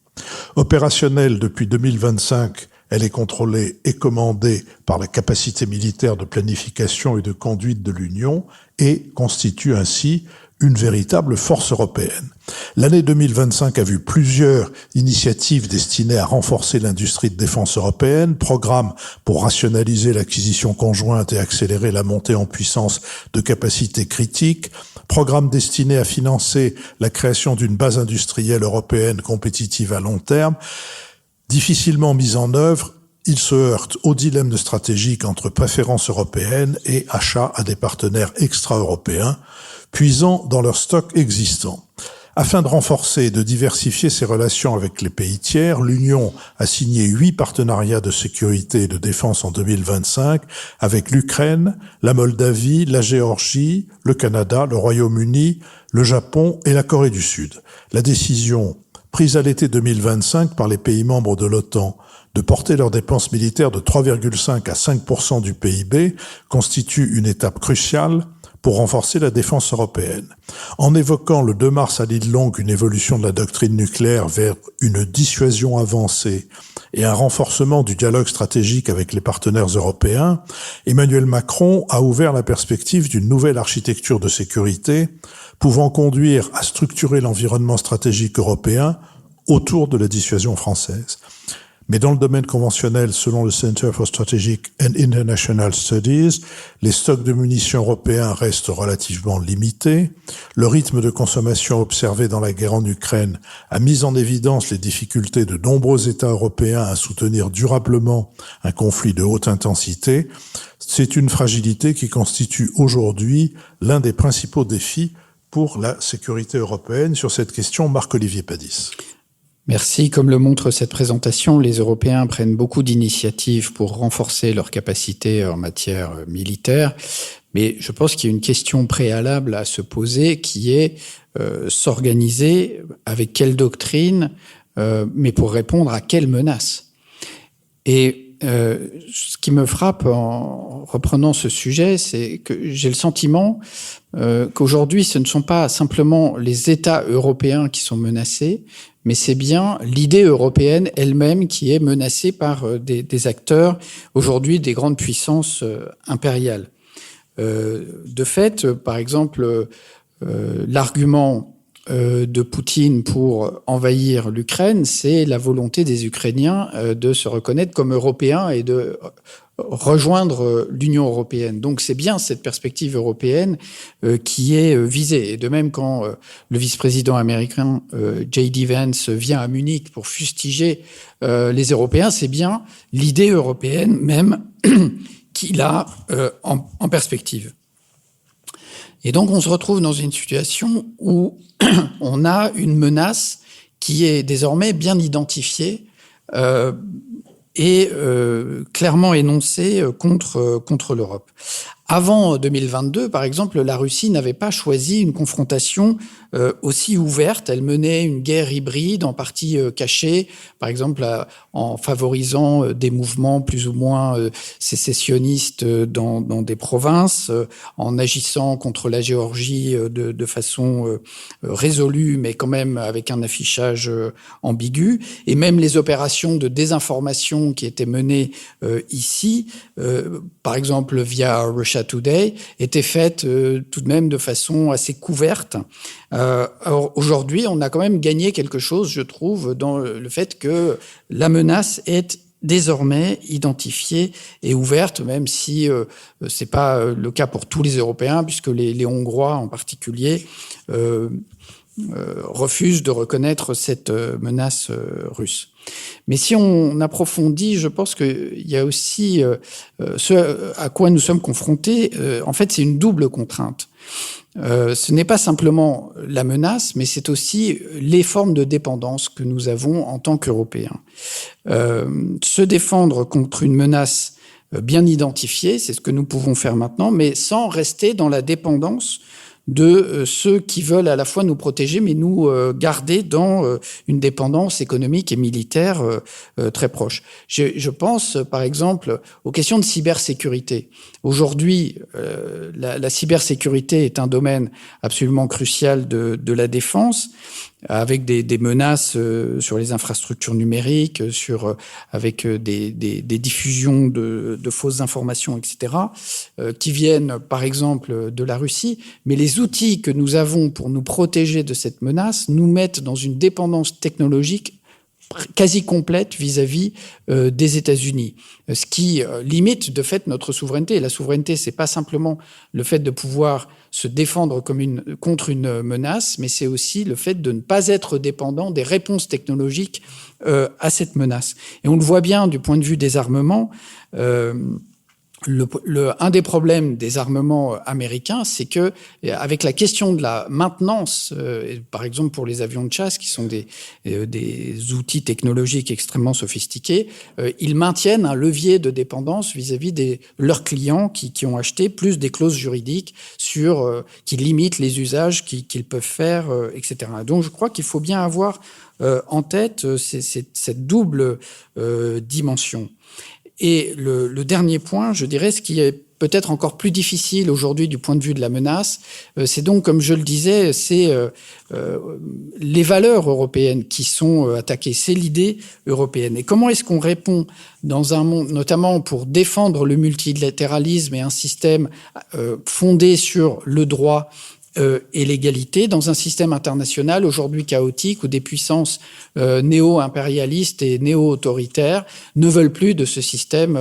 [SPEAKER 1] Opérationnelle depuis 2025, elle est contrôlée et commandée par la capacité militaire de planification et de conduite de l'Union et constitue ainsi une véritable force européenne. L'année 2025 a vu plusieurs initiatives destinées à renforcer l'industrie de défense européenne, programmes pour rationaliser l'acquisition conjointe et accélérer la montée en puissance de capacités critiques, programmes destinés à financer la création d'une base industrielle européenne compétitive à long terme. Difficilement mis en œuvre, il se heurte au dilemme stratégique entre préférences européennes et achats à des partenaires extra-européens, puisant dans leurs stocks existants. Afin de renforcer et de diversifier ses relations avec les pays tiers, l'Union a signé 8 partenariats de sécurité et de défense en 2025 avec l'Ukraine, la Moldavie, la Géorgie, le Canada, le Royaume-Uni, le Japon et la Corée du Sud. La décision prise à l'été 2025 par les pays membres de l'OTAN de porter leurs dépenses militaires de 3,5 à 5% du PIB constitue une étape cruciale pour renforcer la défense européenne. En évoquant le 2 mars à l'île Longue une évolution de la doctrine nucléaire vers une dissuasion avancée et un renforcement du dialogue stratégique avec les partenaires européens, Emmanuel Macron a ouvert la perspective d'une nouvelle architecture de sécurité pouvant conduire à structurer l'environnement stratégique européen autour de la dissuasion française. Mais dans le domaine conventionnel, selon le Center for Strategic and International Studies, les stocks de munitions européens restent relativement limités. Le rythme de consommation observé dans la guerre en Ukraine a mis en évidence les difficultés de nombreux États européens à soutenir durablement un conflit de haute intensité. C'est une fragilité qui constitue aujourd'hui l'un des principaux défis pour la sécurité européenne. Sur cette question, Marc-Olivier Padis.
[SPEAKER 3] Merci. Comme le montre cette présentation, les Européens prennent beaucoup d'initiatives pour renforcer leurs capacités en matière militaire. Mais je pense qu'il y a une question préalable à se poser qui est s'organiser avec quelle doctrine, mais pour répondre à quelle menace. Et ce qui me frappe en reprenant ce sujet, c'est que j'ai le sentiment qu'aujourd'hui, ce ne sont pas simplement les États européens qui sont menacés, mais c'est bien l'idée européenne elle-même qui est menacée par des acteurs, aujourd'hui des grandes puissances impériales. De fait, par exemple, l'argument de Poutine pour envahir l'Ukraine, c'est la volonté des Ukrainiens de se reconnaître comme Européens et de rejoindre l'Union européenne. Donc c'est bien cette perspective européenne qui est visée. Et de même, quand le vice-président américain J.D. Vance vient à Munich pour fustiger les Européens, c'est bien l'idée européenne même qu'il a en perspective. Et donc on se retrouve dans une situation où on a une menace qui est désormais bien identifiée et clairement énoncée contre l'Europe. Avant 2022, par exemple, la Russie n'avait pas choisi une confrontation aussi ouverte. Elle menait une guerre hybride, en partie cachée, par exemple en favorisant des mouvements plus ou moins sécessionnistes dans des provinces, en agissant contre la Géorgie de façon résolue, mais quand même avec un affichage ambigu. Et même les opérations de désinformation qui étaient menées ici, par exemple via Russia Today, étaient faites tout de même de façon assez couverte. Alors aujourd'hui, on a quand même gagné quelque chose, je trouve, dans le fait que la menace est désormais identifiée et ouverte, même si c'est pas le cas pour tous les Européens, puisque les Hongrois en particulier refusent de reconnaître cette menace russe. Mais si on approfondit, je pense qu'il y a aussi ce à quoi nous sommes confrontés. En fait, c'est une double contrainte. Ce n'est pas simplement la menace, mais c'est aussi les formes de dépendance que nous avons en tant qu'Européens. Se défendre contre une menace bien identifiée, c'est ce que nous pouvons faire maintenant, mais sans rester dans la dépendance de ceux qui veulent à la fois nous protéger, mais nous garder dans une dépendance économique et militaire très proche. Je pense, par exemple, aux questions de cybersécurité. Aujourd'hui, la cybersécurité est un domaine absolument crucial de la défense, avec des menaces sur les infrastructures numériques, avec des diffusions de fausses informations, etc., qui viennent, par exemple, de la Russie. Mais les outils que nous avons pour nous protéger de cette menace nous mettent dans une dépendance technologique quasi complète vis-à-vis des États-Unis, ce qui limite de fait notre souveraineté. Et la souveraineté, c'est pas simplement le fait de pouvoir se défendre contre une menace, mais c'est aussi le fait de ne pas être dépendant des réponses technologiques à cette menace. Et on le voit bien du point de vue des armements. Un des problèmes des armements américains, c'est que, avec la question de la maintenance, par exemple pour les avions de chasse, qui sont des outils technologiques extrêmement sophistiqués, ils maintiennent un levier de dépendance vis-à-vis de leurs clients qui ont acheté, plus des clauses juridiques qui limitent les usages qu'ils peuvent faire, etc. Donc je crois qu'il faut bien avoir en tête cette double dimension. Et le dernier point, je dirais, ce qui est peut-être encore plus difficile aujourd'hui du point de vue de la menace. C'est donc, comme je le disais, c'est les valeurs européennes qui sont attaquées. C'est l'idée européenne. Et comment est-ce qu'on répond dans un monde, notamment pour défendre le multilatéralisme et un système fondé sur le droit et l'égalité dans un système international aujourd'hui chaotique où des puissances néo-impérialistes et néo-autoritaires ne veulent plus de ce système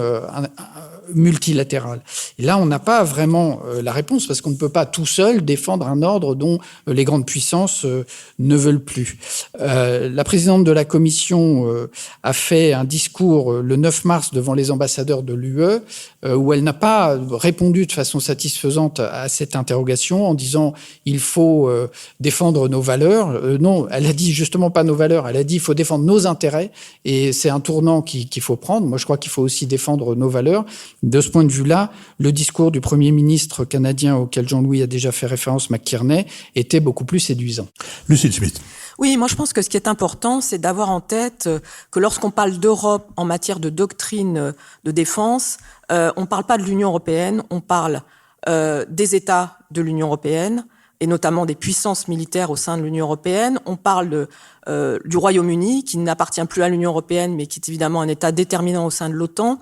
[SPEAKER 3] multilatéral. Et là, on n'a pas vraiment la réponse parce qu'on ne peut pas tout seul défendre un ordre dont les grandes puissances ne veulent plus. La présidente de la Commission a fait un discours le 9 mars devant les ambassadeurs de l'UE où elle n'a pas répondu de façon satisfaisante à cette interrogation en disant il faut défendre nos valeurs. Non, elle a dit justement pas nos valeurs, elle a dit il faut défendre nos intérêts et c'est un tournant qu'il faut prendre. Moi, je crois qu'il faut aussi défendre nos valeurs. De ce point de vue-là, le discours du Premier ministre canadien auquel Jean-Louis a déjà fait référence, McKinney, était beaucoup plus séduisant.
[SPEAKER 1] Lucille Smith.
[SPEAKER 2] Oui, moi je pense que ce qui est important, c'est d'avoir en tête que lorsqu'on parle d'Europe en matière de doctrine de défense, on ne parle pas de l'Union européenne, on parle des États de l'Union européenne, et notamment des puissances militaires au sein de l'Union européenne. On parle du Royaume-Uni, qui n'appartient plus à l'Union européenne, mais qui est évidemment un État déterminant au sein de l'OTAN.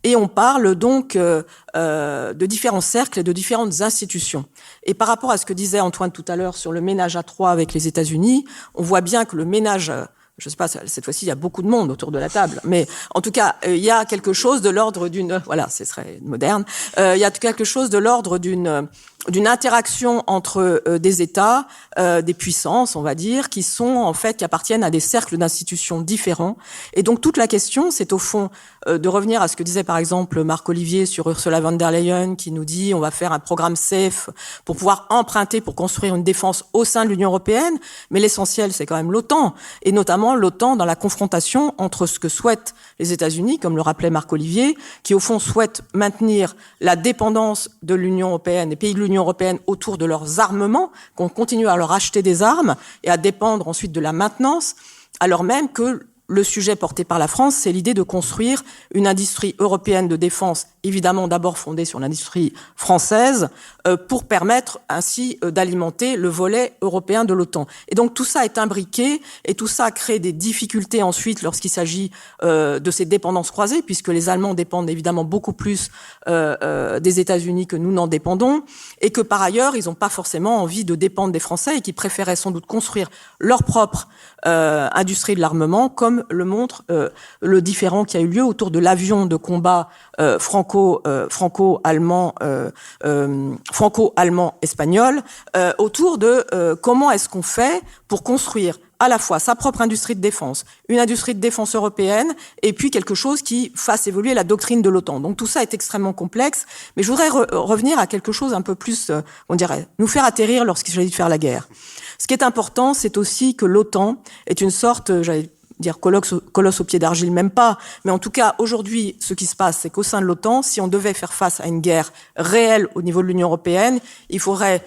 [SPEAKER 2] Et on parle donc de différents cercles et de différentes institutions. Et par rapport à ce que disait Antoine tout à l'heure sur le ménage à trois avec les États-Unis, on voit bien que le ménage, je sais pas, cette fois-ci il y a beaucoup de monde autour de la table, mais en tout cas il y a quelque chose de l'ordre d'une, voilà, ce serait moderne, il y a quelque chose de l'ordre d'une interaction entre des États, des puissances, on va dire, qui appartiennent à des cercles d'institutions différents. Et donc toute la question, c'est au fond de revenir à ce que disait par exemple Marc Olivier sur Ursula von der Leyen, qui nous dit on va faire un programme SAFE pour pouvoir emprunter pour construire une défense au sein de l'Union européenne. Mais l'essentiel, c'est quand même l'OTAN, et notamment l'OTAN dans la confrontation entre ce que souhaitent les États-Unis, comme le rappelait Marc Olivier, qui au fond souhaitent maintenir la dépendance de l'Union européenne, des pays de l'Union européenne autour de leurs armements, qu'on continue à leur acheter des armes et à dépendre ensuite de la maintenance, alors même que le sujet porté par la France, c'est l'idée de construire une industrie européenne de défense, évidemment d'abord fondée sur l'industrie française, pour permettre ainsi d'alimenter le volet européen de l'OTAN. Et donc tout ça est imbriqué, et tout ça crée des difficultés ensuite lorsqu'il s'agit de ces dépendances croisées, puisque les Allemands dépendent évidemment beaucoup plus des États-Unis que nous n'en dépendons, et que par ailleurs, ils n'ont pas forcément envie de dépendre des Français, et qui préféraient sans doute construire leur propre industrie de l'armement, comme le montre le différend qui a eu lieu autour de l'avion de combat franco-allemand-espagnol, autour de comment est-ce qu'on fait pour construire à la fois sa propre industrie de défense, une industrie de défense européenne, et puis quelque chose qui fasse évoluer la doctrine de l'OTAN. Donc tout ça est extrêmement complexe, mais je voudrais revenir à quelque chose un peu plus, on dirait, nous faire atterrir lorsqu'il s'agit de faire la guerre. Ce qui est important, c'est aussi que l'OTAN est une sorte, j'allais dire colosse au pied d'argile, même pas, mais en tout cas, aujourd'hui, ce qui se passe, c'est qu'au sein de l'OTAN, si on devait faire face à une guerre réelle au niveau de l'Union européenne, il faudrait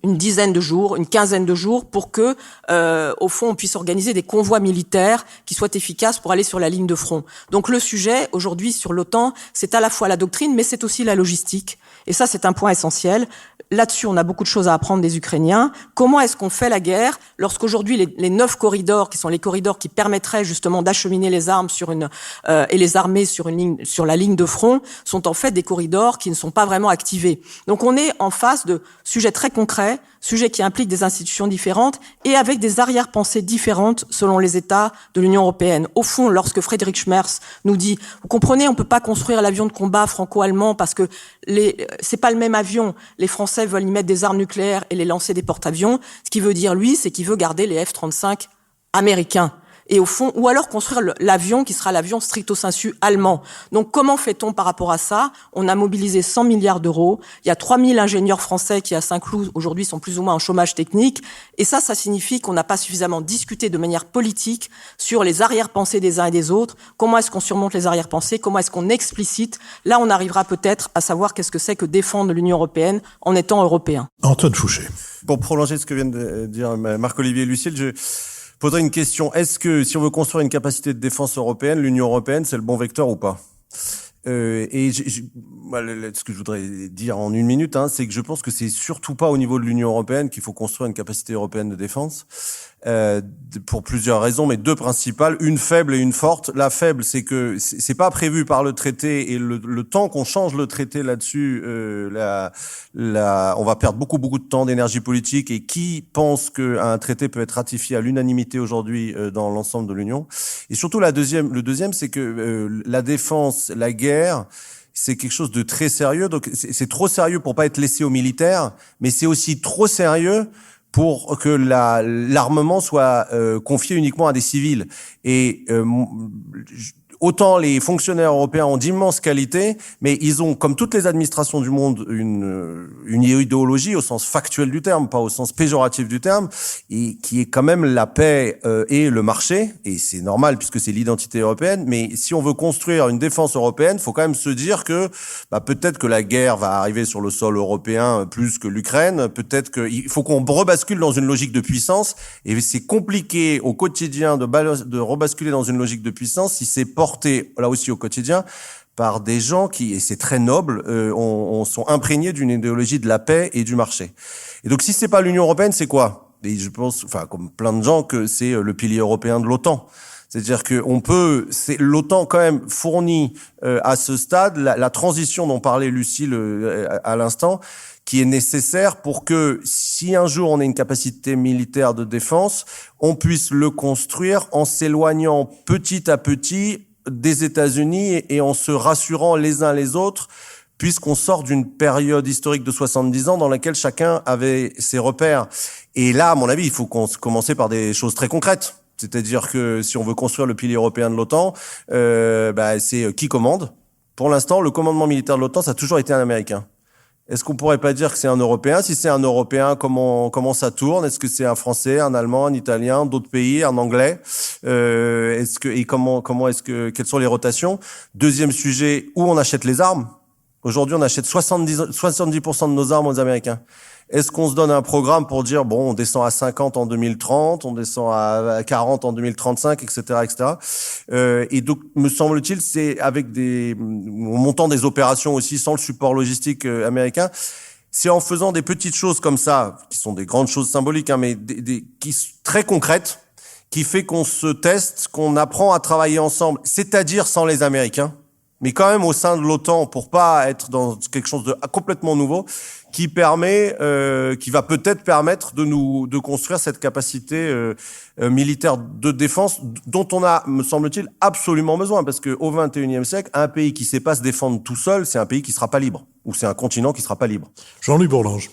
[SPEAKER 2] une dizaine de jours, une quinzaine de jours pour que, au fond, on puisse organiser des convois militaires qui soient efficaces pour aller sur la ligne de front. Donc le sujet, aujourd'hui, sur l'OTAN, c'est à la fois la doctrine, mais c'est aussi la logistique. Et ça, c'est un point essentiel. Là-dessus, on a beaucoup de choses à apprendre des Ukrainiens. Comment est-ce qu'on fait la guerre lorsqu'aujourd'hui les 9 corridors, qui sont les corridors qui permettraient justement d'acheminer les armes et les armées sur la ligne de front, sont en fait des corridors qui ne sont pas vraiment activés. Donc on est en face de sujets très concrets, sujets qui impliquent des institutions différentes et avec des arrière-pensées différentes selon les États de l'Union européenne. Au fond, lorsque Friedrich Schmerz nous dit, vous comprenez, on peut pas construire l'avion de combat franco-allemand parce que c'est pas le même avion. Les Français veulent y mettre des armes nucléaires et les lancer des porte-avions. Ce qu'il veut dire, lui, c'est qu'il veut garder les F-35 américains. Et au fond, ou alors construire l'avion qui sera l'avion stricto sensu allemand. Donc comment fait-on par rapport à ça? On a mobilisé 100 milliards d'euros. Il y a 3000 ingénieurs français qui à Saint-Cloud aujourd'hui sont plus ou moins en chômage technique. Et ça signifie qu'on n'a pas suffisamment discuté de manière politique sur les arrière-pensées des uns et des autres. Comment est-ce qu'on surmonte les arrière-pensées? Comment est-ce qu'on explicite? Là, on arrivera peut-être à savoir qu'est-ce que c'est que défendre l'Union européenne en étant européen.
[SPEAKER 1] Antoine Fouché.
[SPEAKER 4] Pour prolonger ce que viennent de dire Marc-Olivier et Lucille, je poserai une question. Est-ce que si on veut construire une capacité de défense européenne, l'Union européenne, c'est le bon vecteur ou pas ? Ce que je voudrais dire en une minute, c'est que je pense que c'est surtout pas au niveau de l'Union européenne qu'il faut construire une capacité européenne de défense, pour plusieurs raisons, mais deux principales, une faible et une forte. La faible, c'est que c'est pas prévu par le traité, et le temps qu'on change le traité là-dessus, on va perdre beaucoup de temps, d'énergie politique, et qui pense qu'un traité peut être ratifié à l'unanimité aujourd'hui dans l'ensemble de l'Union. Et surtout le deuxième, c'est que la défense, la guerre, c'est quelque chose de très sérieux. Donc c'est trop sérieux pour pas être laissé aux militaires, mais c'est aussi trop sérieux pour que l'armement soit confié uniquement à des civils. Et autant les fonctionnaires européens ont d'immenses qualités, mais ils ont, comme toutes les administrations du monde, une idéologie au sens factuel du terme, pas au sens péjoratif du terme, et qui est quand même la paix et le marché. Et c'est normal puisque c'est l'identité européenne. Mais si on veut construire une défense européenne, faut quand même se dire que peut-être que la guerre va arriver sur le sol européen plus que l'Ukraine. Peut-être qu'il faut qu'on rebascule dans une logique de puissance. Et c'est compliqué au quotidien de rebasculer dans une logique de puissance si c'est porté là aussi au quotidien par des gens qui, et c'est très noble, sont imprégnés d'une idéologie de la paix et du marché. Et donc si c'est pas l'Union européenne, c'est quoi? Et je pense, comme plein de gens, que c'est le pilier européen de l'OTAN. C'est-à-dire que l'OTAN quand même fournit à ce stade la transition dont parlait Lucile à l'instant, qui est nécessaire pour que si un jour on a une capacité militaire de défense, on puisse le construire en s'éloignant petit à petit des États-Unis et en se rassurant les uns les autres, puisqu'on sort d'une période historique de 70 ans dans laquelle chacun avait ses repères. Et là, à mon avis, il faut commencer par des choses très concrètes. C'est-à-dire que si on veut construire le pilier européen de l'OTAN, c'est qui commande. Pour l'instant, le commandement militaire de l'OTAN, ça a toujours été un Américain. Est-ce qu'on pourrait pas dire que c'est un Européen? Si c'est un Européen, comment ça tourne? Est-ce que c'est un Français, un Allemand, un Italien, d'autres pays, un Anglais? Quelles sont les rotations? Deuxième sujet, où on achète les armes? Aujourd'hui, on achète 70% de nos armes aux Américains. Est-ce qu'on se donne un programme pour dire, on descend à 50 en 2030, on descend à 40 en 2035, etc., etc. Et donc, me semble-t-il, c'est avec en montant des opérations aussi sans le support logistique américain, c'est en faisant des petites choses comme ça, qui sont des grandes choses symboliques, mais qui sont très concrètes, qui fait qu'on se teste, qu'on apprend à travailler ensemble, c'est-à-dire sans les Américains, mais quand même au sein de l'OTAN pour pas être dans quelque chose de complètement nouveau, qui va peut-être permettre de construire cette capacité militaire de défense dont on a, me semble-t-il, absolument besoin, parce que au XXIe siècle, un pays qui sait pas se défendre tout seul, c'est un pays qui sera pas libre, ou c'est un continent qui sera pas libre.
[SPEAKER 1] Jean-Louis Bourlange.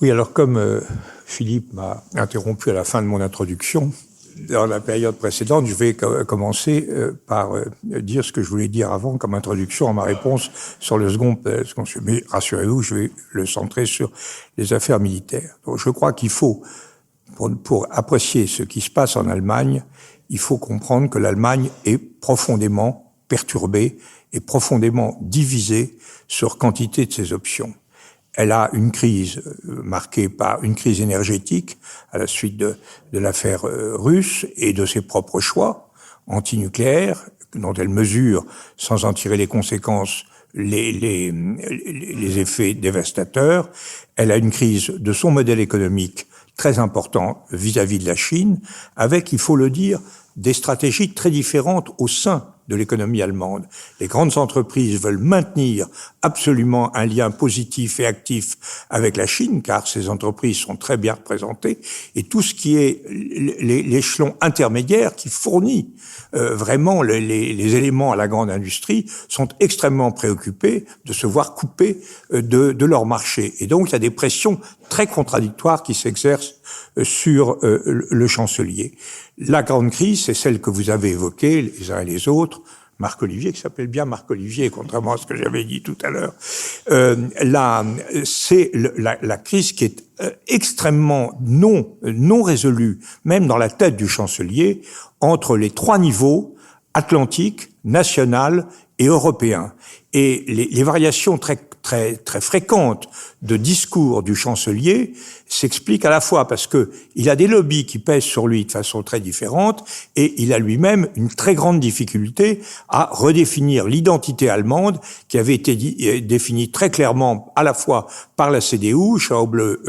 [SPEAKER 5] Oui, alors comme Philippe m'a interrompu à la fin de mon introduction, dans la période précédente, je vais commencer par dire ce que je voulais dire avant comme introduction en ma réponse sur le second sujet. Mais rassurez-vous, je vais le centrer sur les affaires militaires. Donc, je crois qu'il faut, pour apprécier ce qui se passe en Allemagne, il faut comprendre que l'Allemagne est profondément perturbée et profondément divisée sur quantité de ses options. Elle a une crise marquée par une crise énergétique à la suite de l'affaire russe et de ses propres choix antinucléaires dont elle mesure, sans en tirer les conséquences, les effets dévastateurs. Elle a une crise de son modèle économique très important vis-à-vis de la Chine, avec, il faut le dire, des stratégies très différentes au sein de l'économie allemande. Les grandes entreprises veulent maintenir absolument un lien positif et actif avec la Chine, car ces entreprises sont très bien représentées, et tout ce qui est l'échelon intermédiaire qui fournit vraiment les éléments à la grande industrie sont extrêmement préoccupés de se voir coupés de leur marché. Et donc, il y a des pressions très contradictoires qui s'exercent sur le chancelier. La grande crise, c'est celle que vous avez évoquée, les uns et les autres. Marc Olivier, qui s'appelle bien Marc Olivier, contrairement à ce que j'avais dit tout à l'heure. C'est la crise qui est extrêmement non résolue, même dans la tête du chancelier, entre les trois niveaux, Atlantique, national et européen. Et les variations très fréquentes de discours du chancelier s'expliquent à la fois parce que il a des lobbies qui pèsent sur lui de façon très différente et il a lui-même une très grande difficulté à redéfinir l'identité allemande qui avait été définie très clairement à la fois par la CDU, Schäuble,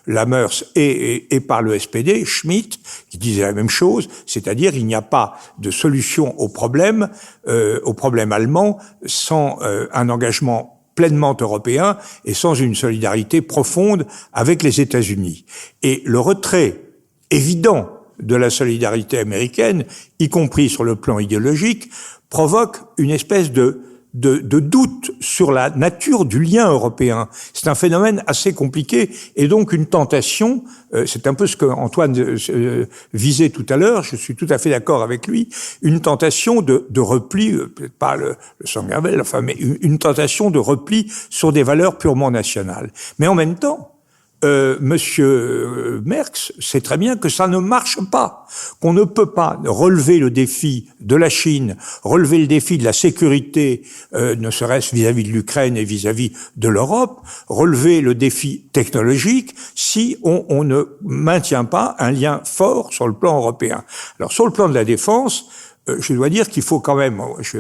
[SPEAKER 5] Lammers et par le SPD, Schmitt, qui disait la même chose, c'est-à-dire il n'y a pas de solution au problème allemand sans un engagement pleinement européen et sans une solidarité profonde avec les États-Unis. Et le retrait évident de la solidarité américaine, y compris sur le plan idéologique, provoque une espèce de doute sur la nature du lien européen. C'est un phénomène assez compliqué et donc une tentation, c'est un peu ce que Antoine visait tout à l'heure, je suis tout à fait d'accord avec lui, une tentation de repli, peut-être pas le Sangerville, enfin, mais une tentation de repli sur des valeurs purement nationales. Mais en même temps, Monsieur Merckx sait très bien que ça ne marche pas, qu'on ne peut pas relever le défi de la Chine, relever le défi de la sécurité, ne serait-ce vis-à-vis de l'Ukraine et vis-à-vis de l'Europe, relever le défi technologique si on ne maintient pas un lien fort sur le plan européen. Alors sur le plan de la défense, je dois dire qu'il faut quand même, je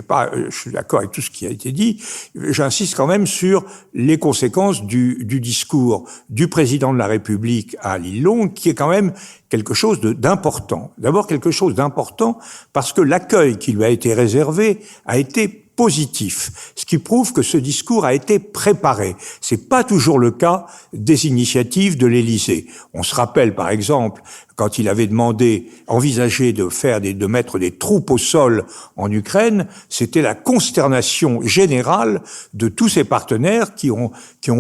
[SPEAKER 5] suis d'accord avec tout ce qui a été dit, j'insiste quand même sur les conséquences du discours du président de la République à Lille-Longue, qui est quand même quelque chose d'important. D'abord quelque chose d'important parce que l'accueil qui lui a été réservé a été positif, ce qui prouve que ce discours a été préparé. C'est pas toujours le cas des initiatives de l'Élysée. On se rappelle, par exemple, quand il avait envisagé de mettre des troupes au sol en Ukraine, c'était la consternation générale de tous ses partenaires qui ont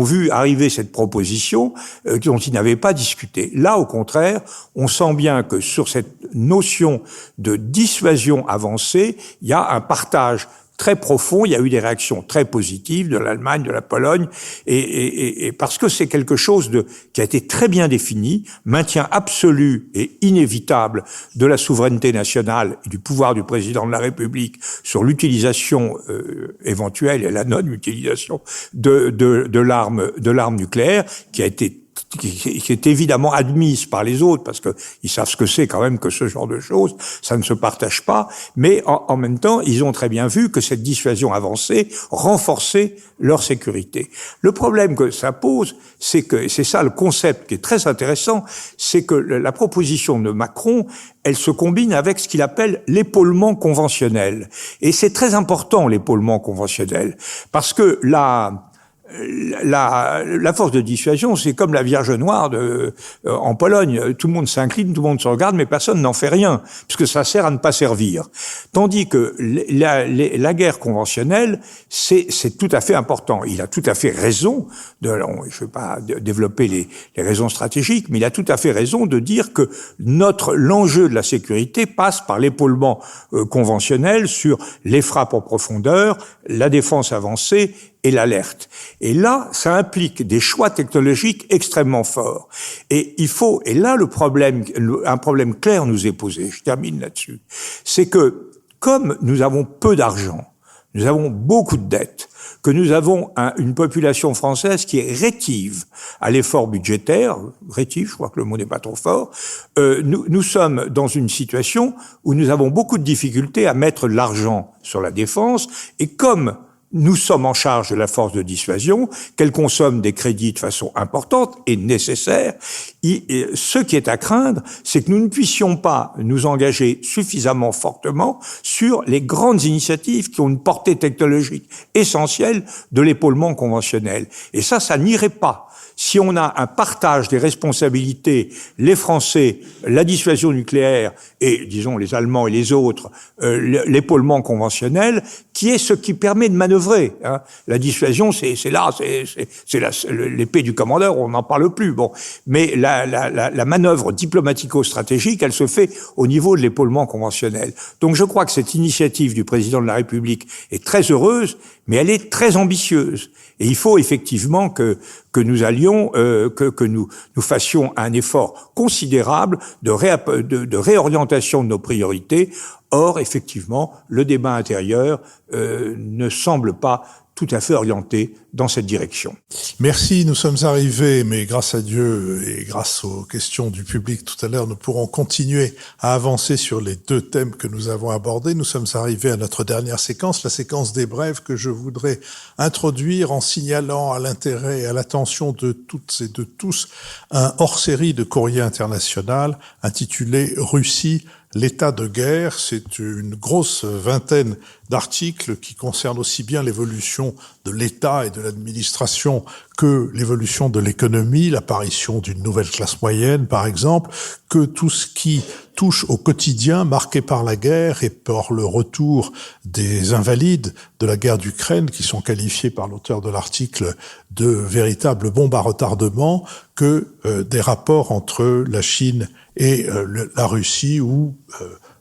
[SPEAKER 5] vu arriver cette proposition dont ils n'avaient pas discuté. Là, au contraire, on sent bien que sur cette notion de dissuasion avancée, il y a un partage très profond, il y a eu des réactions très positives de l'Allemagne, de la Pologne, et parce que c'est quelque chose qui a été très bien défini, maintien absolu et inévitable de la souveraineté nationale et du pouvoir du président de la République sur l'utilisation éventuelle et la non-utilisation de l'arme nucléaire, qui est évidemment admise par les autres, parce que ils savent ce que c'est quand même que ce genre de choses, ça ne se partage pas, mais en même temps, ils ont très bien vu que cette dissuasion avancée renforçait leur sécurité. Le problème que ça pose, c'est ça le concept qui est très intéressant, c'est que la proposition de Macron, elle se combine avec ce qu'il appelle l'épaulement conventionnel. Et c'est très important, l'épaulement conventionnel, parce que la force de dissuasion, c'est comme la Vierge Noire en Pologne. Tout le monde s'incline, tout le monde se regarde, mais personne n'en fait rien, puisque ça sert à ne pas servir. Tandis que la guerre conventionnelle, c'est tout à fait important. Il a tout à fait raison, je ne vais pas développer les raisons stratégiques, mais il a tout à fait raison de dire que l'enjeu de la sécurité passe par l'épaulement conventionnel sur les frappes en profondeur, la défense avancée et l'alerte. Et là, ça implique des choix technologiques extrêmement forts. Et là, un problème clair nous est posé. Je termine là-dessus. C'est que, comme nous avons peu d'argent, nous avons beaucoup de dettes, que nous avons une population française qui est rétive à l'effort budgétaire, rétive, je crois que le mot n'est pas trop fort, nous sommes dans une situation où nous avons beaucoup de difficultés à mettre de l'argent sur la défense, et comme nous sommes en charge de la force de dissuasion, qu'elle consomme des crédits de façon importante et nécessaire. Ce qui est à craindre, c'est que nous ne puissions pas nous engager suffisamment fortement sur les grandes initiatives qui ont une portée technologique essentielle de l'épaulement conventionnel. Et ça n'irait pas. Si on a un partage des responsabilités, les Français, la dissuasion nucléaire et, disons, les Allemands et les autres, l'épaulement conventionnel, qui est ce qui permet de manœuvrer. Hein. La dissuasion, c'est l'épée du commandeur, on n'en parle plus. Bon, mais la manœuvre diplomatico-stratégique, elle se fait au niveau de l'épaulement conventionnel. Donc, je crois que cette initiative du président de la République est très heureuse, mais elle est très ambitieuse. Et il faut effectivement que nous allions, que nous fassions un effort considérable de réorientation de nos priorités Or, effectivement, le débat intérieur ne semble pas tout à fait orienté dans cette direction.
[SPEAKER 1] Merci, nous sommes arrivés, mais grâce à Dieu et grâce aux questions du public tout à l'heure, nous pourrons continuer à avancer sur les deux thèmes que nous avons abordés. Nous sommes arrivés à notre dernière séquence, la séquence des brèves que je voudrais introduire en signalant à l'intérêt et à l'attention de toutes et de tous un hors-série de Courrier International intitulé « Russie, l'état de guerre ». C'est une grosse vingtaine d'articles qui concernent aussi bien l'évolution de l'État et de l'administration que l'évolution de l'économie, l'apparition d'une nouvelle classe moyenne, par exemple, que tout ce qui touche au quotidien marqué par la guerre et par le retour des invalides de la guerre d'Ukraine, qui sont qualifiés par l'auteur de l'article de véritables bombes à retardement, que des rapports entre la Chine et la Russie où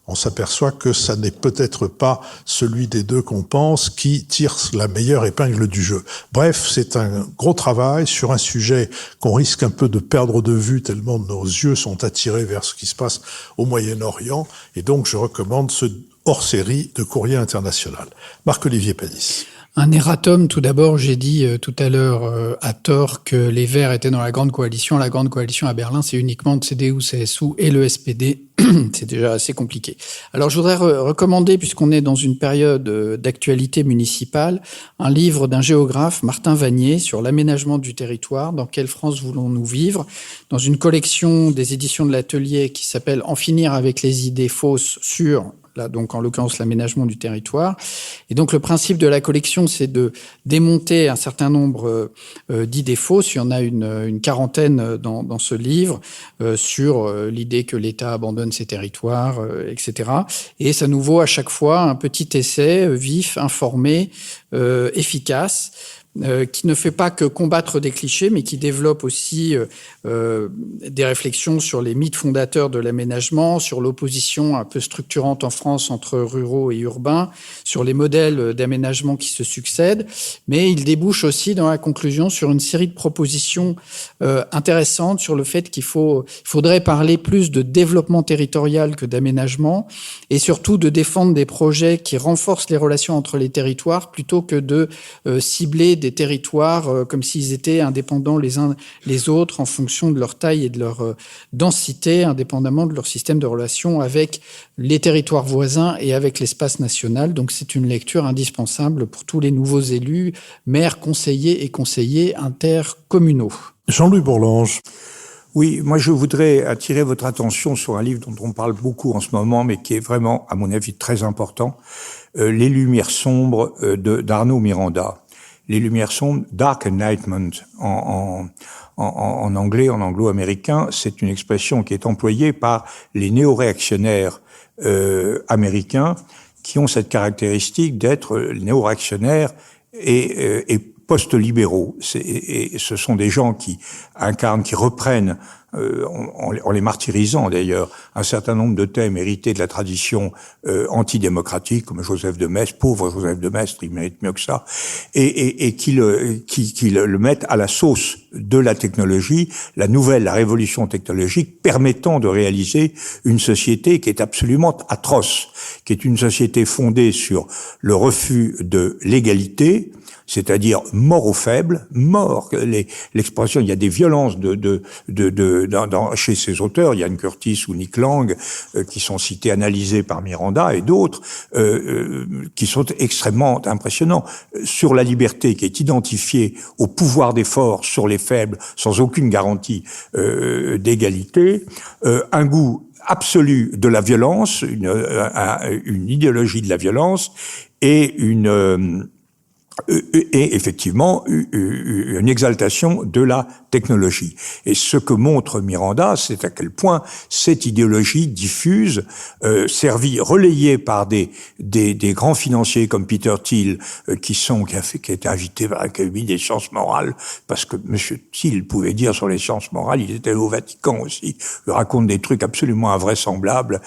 [SPEAKER 1] on s'aperçoit que ça n'est peut-être pas celui des deux qu'on pense qui tire la meilleure épingle du jeu. Bref, c'est un gros travail sur un sujet qu'on risque un peu de perdre de vue tellement nos yeux sont attirés vers ce qui se passe au Moyen-Orient. Et donc, je recommande ce hors-série de Courrier International. Marc-Olivier Padis.
[SPEAKER 3] Un erratum, tout d'abord, j'ai dit tout à l'heure à tort que les Verts étaient dans la grande coalition. La grande coalition à Berlin, c'est uniquement le CDU, CSU et le SPD. C'est déjà assez compliqué. Alors, je voudrais recommander, puisqu'on est dans une période d'actualité municipale, un livre d'un géographe, Martin Vanier, sur l'aménagement du territoire. Dans quelle France voulons-nous vivre? Dans une collection des éditions de l'Atelier qui s'appelle « En finir avec les idées fausses sur » là, donc en l'occurrence l'aménagement du territoire. Et donc le principe de la collection, c'est de démonter un certain nombre d'idées fausses. Il y en a une quarantaine dans ce livre sur l'idée que l'État abandonne ses territoires, etc. Et ça nous vaut à chaque fois un petit essai vif, informé, efficace, qui ne fait pas que combattre des clichés, mais qui développe aussi des réflexions sur les mythes fondateurs de l'aménagement, sur l'opposition un peu structurante en France entre ruraux et urbains, sur les modèles d'aménagement qui se succèdent, mais il débouche aussi dans la conclusion sur une série de propositions intéressantes sur le fait qu'il faudrait parler plus de développement territorial que d'aménagement, et surtout de défendre des projets qui renforcent les relations entre les territoires plutôt que de cibler des territoires comme s'ils étaient indépendants les uns les autres en fonction de leur taille et de leur densité, indépendamment de leur système de relations avec les territoires voisins et avec l'espace national. Donc c'est une lecture indispensable pour tous les nouveaux élus, maires, conseillers et conseillers intercommunaux.
[SPEAKER 1] Jean-Louis Bourlange.
[SPEAKER 5] Oui, moi je voudrais attirer votre attention sur un livre dont on parle beaucoup en ce moment, mais qui est vraiment, à mon avis, très important, Les Lumières sombres d'Arnaud Miranda. Les Lumières sombres, Dark Enlightenment en anglais, en anglo-américain, c'est une expression qui est employée par les néo-réactionnaires américains qui ont cette caractéristique d'être néo-réactionnaires et post-libéraux. Et ce sont des gens qui incarnent, qui reprennent, en les martyrisant d'ailleurs, un certain nombre de thèmes hérités de la tradition antidémocratique, comme Joseph de Maistre, pauvre Joseph de Maistre, il mérite mieux que ça, et qui le mettent à la sauce de la technologie, la révolution technologique permettant de réaliser une société qui est absolument atroce, qui est une société fondée sur le refus de l'égalité, c'est-à-dire mort aux faibles, l'expression, il y a des violences chez ces auteurs, Ian Curtis ou Nick Lang, qui sont cités, analysés par Miranda et d'autres, qui sont extrêmement impressionnants. Sur la liberté qui est identifiée au pouvoir des forts sur les faibles, sans aucune garantie d'égalité, un goût absolu de la violence, une idéologie de la violence et effectivement une exaltation de la technologie. Et ce que montre Miranda, c'est à quel point cette idéologie diffuse, relayée par des grands financiers comme Peter Thiel, qui a été invité par l'Académie des sciences morales, parce que Monsieur Thiel pouvait dire sur les sciences morales, il était au Vatican aussi, il raconte des trucs absolument invraisemblables.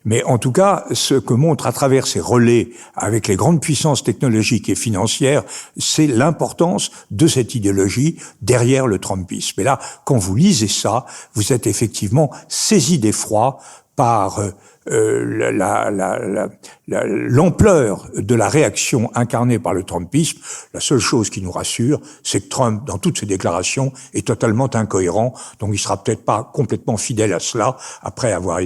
[SPEAKER 5] Mais en tout cas, ce que montre à travers ces relais avec les grandes puissances technologiques et financières, c'est l'importance de cette idéologie derrière le trumpisme. Et là, quand vous lisez ça, vous êtes effectivement saisi d'effroi par l'ampleur de la réaction incarnée par le Trumpisme, la seule chose qui nous rassure, c'est que Trump, dans toutes ses déclarations, est totalement incohérent. Donc il sera peut-être pas complètement fidèle à cela après avoir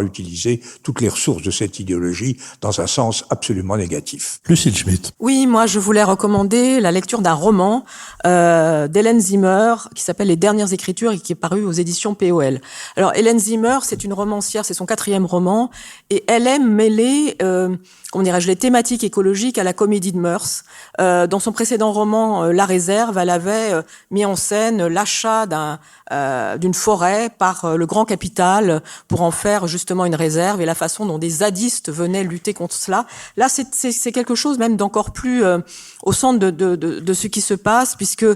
[SPEAKER 5] utilisé toutes les ressources de cette idéologie dans un sens absolument négatif.
[SPEAKER 1] Lucille Schmitt.
[SPEAKER 2] Oui, moi je voulais recommander la lecture d'un roman d'Hélène Zimmer qui s'appelle Les Dernières Écritures et qui est paru aux éditions POL. Alors Hélène Zimmer, c'est une romancière, c'est son 4e roman, et elle aime mêler, les thématiques écologiques à la comédie de mœurs. Dans son précédent roman, La Réserve, elle avait mis en scène l'achat d'une forêt par le grand capital pour en faire justement une réserve et la façon dont des zadistes venaient lutter contre cela. Là, c'est quelque chose même d'encore plus au centre de ce qui se passe, puisque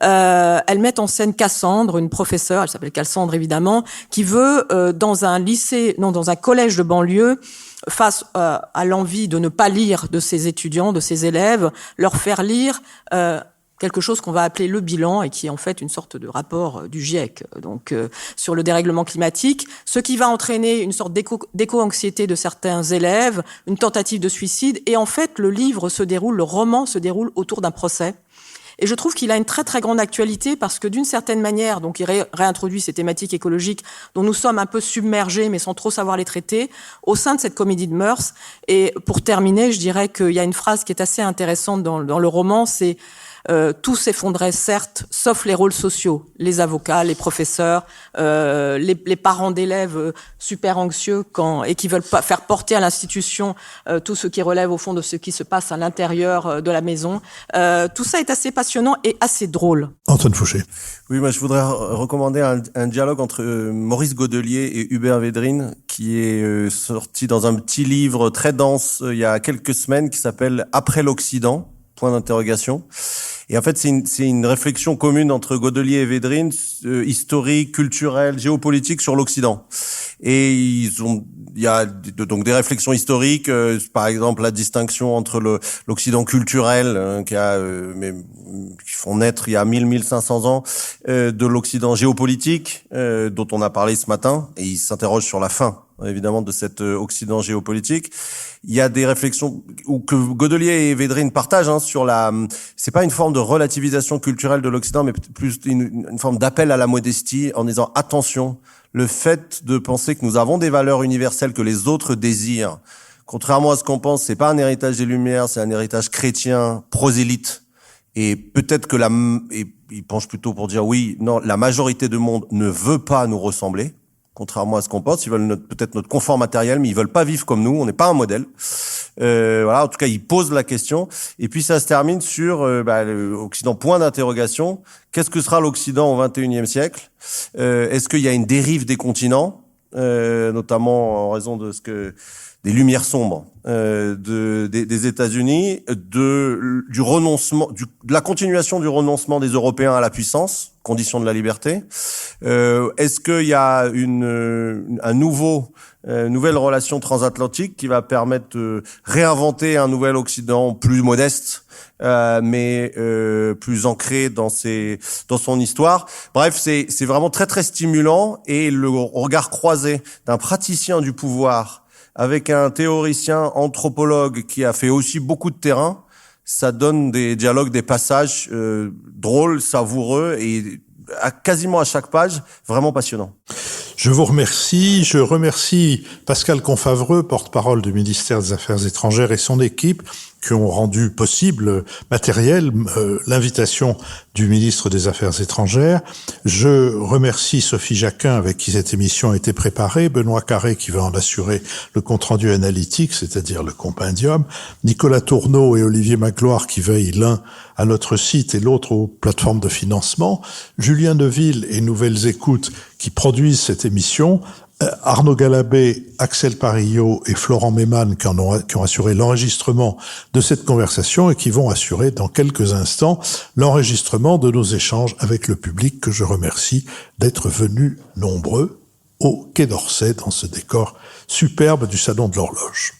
[SPEAKER 2] elle met en scène Cassandre, une professeure, elle s'appelle Cassandre évidemment, qui veut dans un collège de banlieue, face à l'envie de ne pas lire de ses étudiants, de ses élèves, leur faire lire quelque chose qu'on va appeler le bilan et qui est en fait une sorte de rapport du GIEC, donc sur le dérèglement climatique, ce qui va entraîner une sorte d'éco-anxiété de certains élèves, une tentative de suicide, et en fait le roman se déroule autour d'un procès. Et je trouve qu'il a une très très grande actualité parce que d'une certaine manière, donc il réintroduit ces thématiques écologiques dont nous sommes un peu submergés mais sans trop savoir les traiter au sein de cette comédie de mœurs. Et pour terminer, je dirais qu'il y a une phrase qui est assez intéressante dans le roman, c'est tout s'effondrait certes, sauf les rôles sociaux, les avocats, les professeurs, les parents d'élèves super anxieux et qui veulent pas faire porter à l'institution tout ce qui relève au fond de ce qui se passe à l'intérieur de la maison. Tout ça est assez passionnant et assez drôle.
[SPEAKER 1] Antoine Fouché.
[SPEAKER 4] Oui, moi je voudrais recommander un dialogue entre Maurice Godelier et Hubert Védrine qui est sorti dans un petit livre très dense il y a quelques semaines qui s'appelle « Après l'Occident ». Et en fait, c'est une réflexion commune entre Godelier et Védrine, historique, culturelle, géopolitique sur l'Occident. Et il y a donc des réflexions historiques, par exemple la distinction entre l'Occident culturel qui font naître il y a 1500 ans, de l'Occident géopolitique dont on a parlé ce matin, et il s'interroge sur la fin évidemment de cet Occident géopolitique. Il y a des réflexions que Godelier et Védrine partagent sur c'est pas une forme de relativisation culturelle de l'Occident, mais plus une forme d'appel à la modestie en disant attention, le fait de penser que nous avons des valeurs universelles que les autres désirent, contrairement à ce qu'on pense, c'est pas un héritage des Lumières, c'est un héritage chrétien prosélyte. Et peut-être que il penche plutôt pour dire oui, non, la majorité du monde ne veut pas nous ressembler. Contrairement à ce qu'on pense, ils veulent peut-être notre confort matériel, mais ils veulent pas vivre comme nous. On n'est pas un modèle. Voilà. En tout cas, ils posent la question. Et puis ça se termine sur l'Occident. Point d'interrogation. Qu'est-ce que sera l'Occident au XXIe siècle? Est-ce qu'il y a une dérive des continents, notamment en raison de des lumières sombres des États-Unis, du renoncement, de la continuation du renoncement des Européens à la puissance, condition de la liberté. Est-ce qu'il y a une nouvelle relation transatlantique qui va permettre de réinventer un nouvel Occident plus modeste, mais plus ancré dans son histoire. Bref, c'est vraiment très très stimulant, et le regard croisé d'un praticien du pouvoir avec un théoricien anthropologue qui a fait aussi beaucoup de terrain, ça donne des dialogues, des passages drôles, savoureux et quasiment à chaque page, vraiment passionnant.
[SPEAKER 1] Je vous remercie. Je remercie Pascal Confavreux, porte-parole du ministère des Affaires étrangères, et son équipe qui ont rendu possible, matériel, l'invitation du ministre des Affaires étrangères. Je remercie Sophie Jacquin, avec qui cette émission a été préparée, Benoît Carré, qui va en assurer le compte-rendu analytique, c'est-à-dire le compendium, Nicolas Tourneau et Olivier Magloire, qui veillent l'un à notre site et l'autre aux plateformes de financement, Julien Deville et Nouvelles Écoutes, qui produisent cette émission, Arnaud Galabé, Axel Parillo et Florent Meyman qui ont assuré l'enregistrement de cette conversation et qui vont assurer dans quelques instants l'enregistrement de nos échanges avec le public, que je remercie d'être venus nombreux au Quai d'Orsay dans ce décor superbe du Salon de l'Horloge.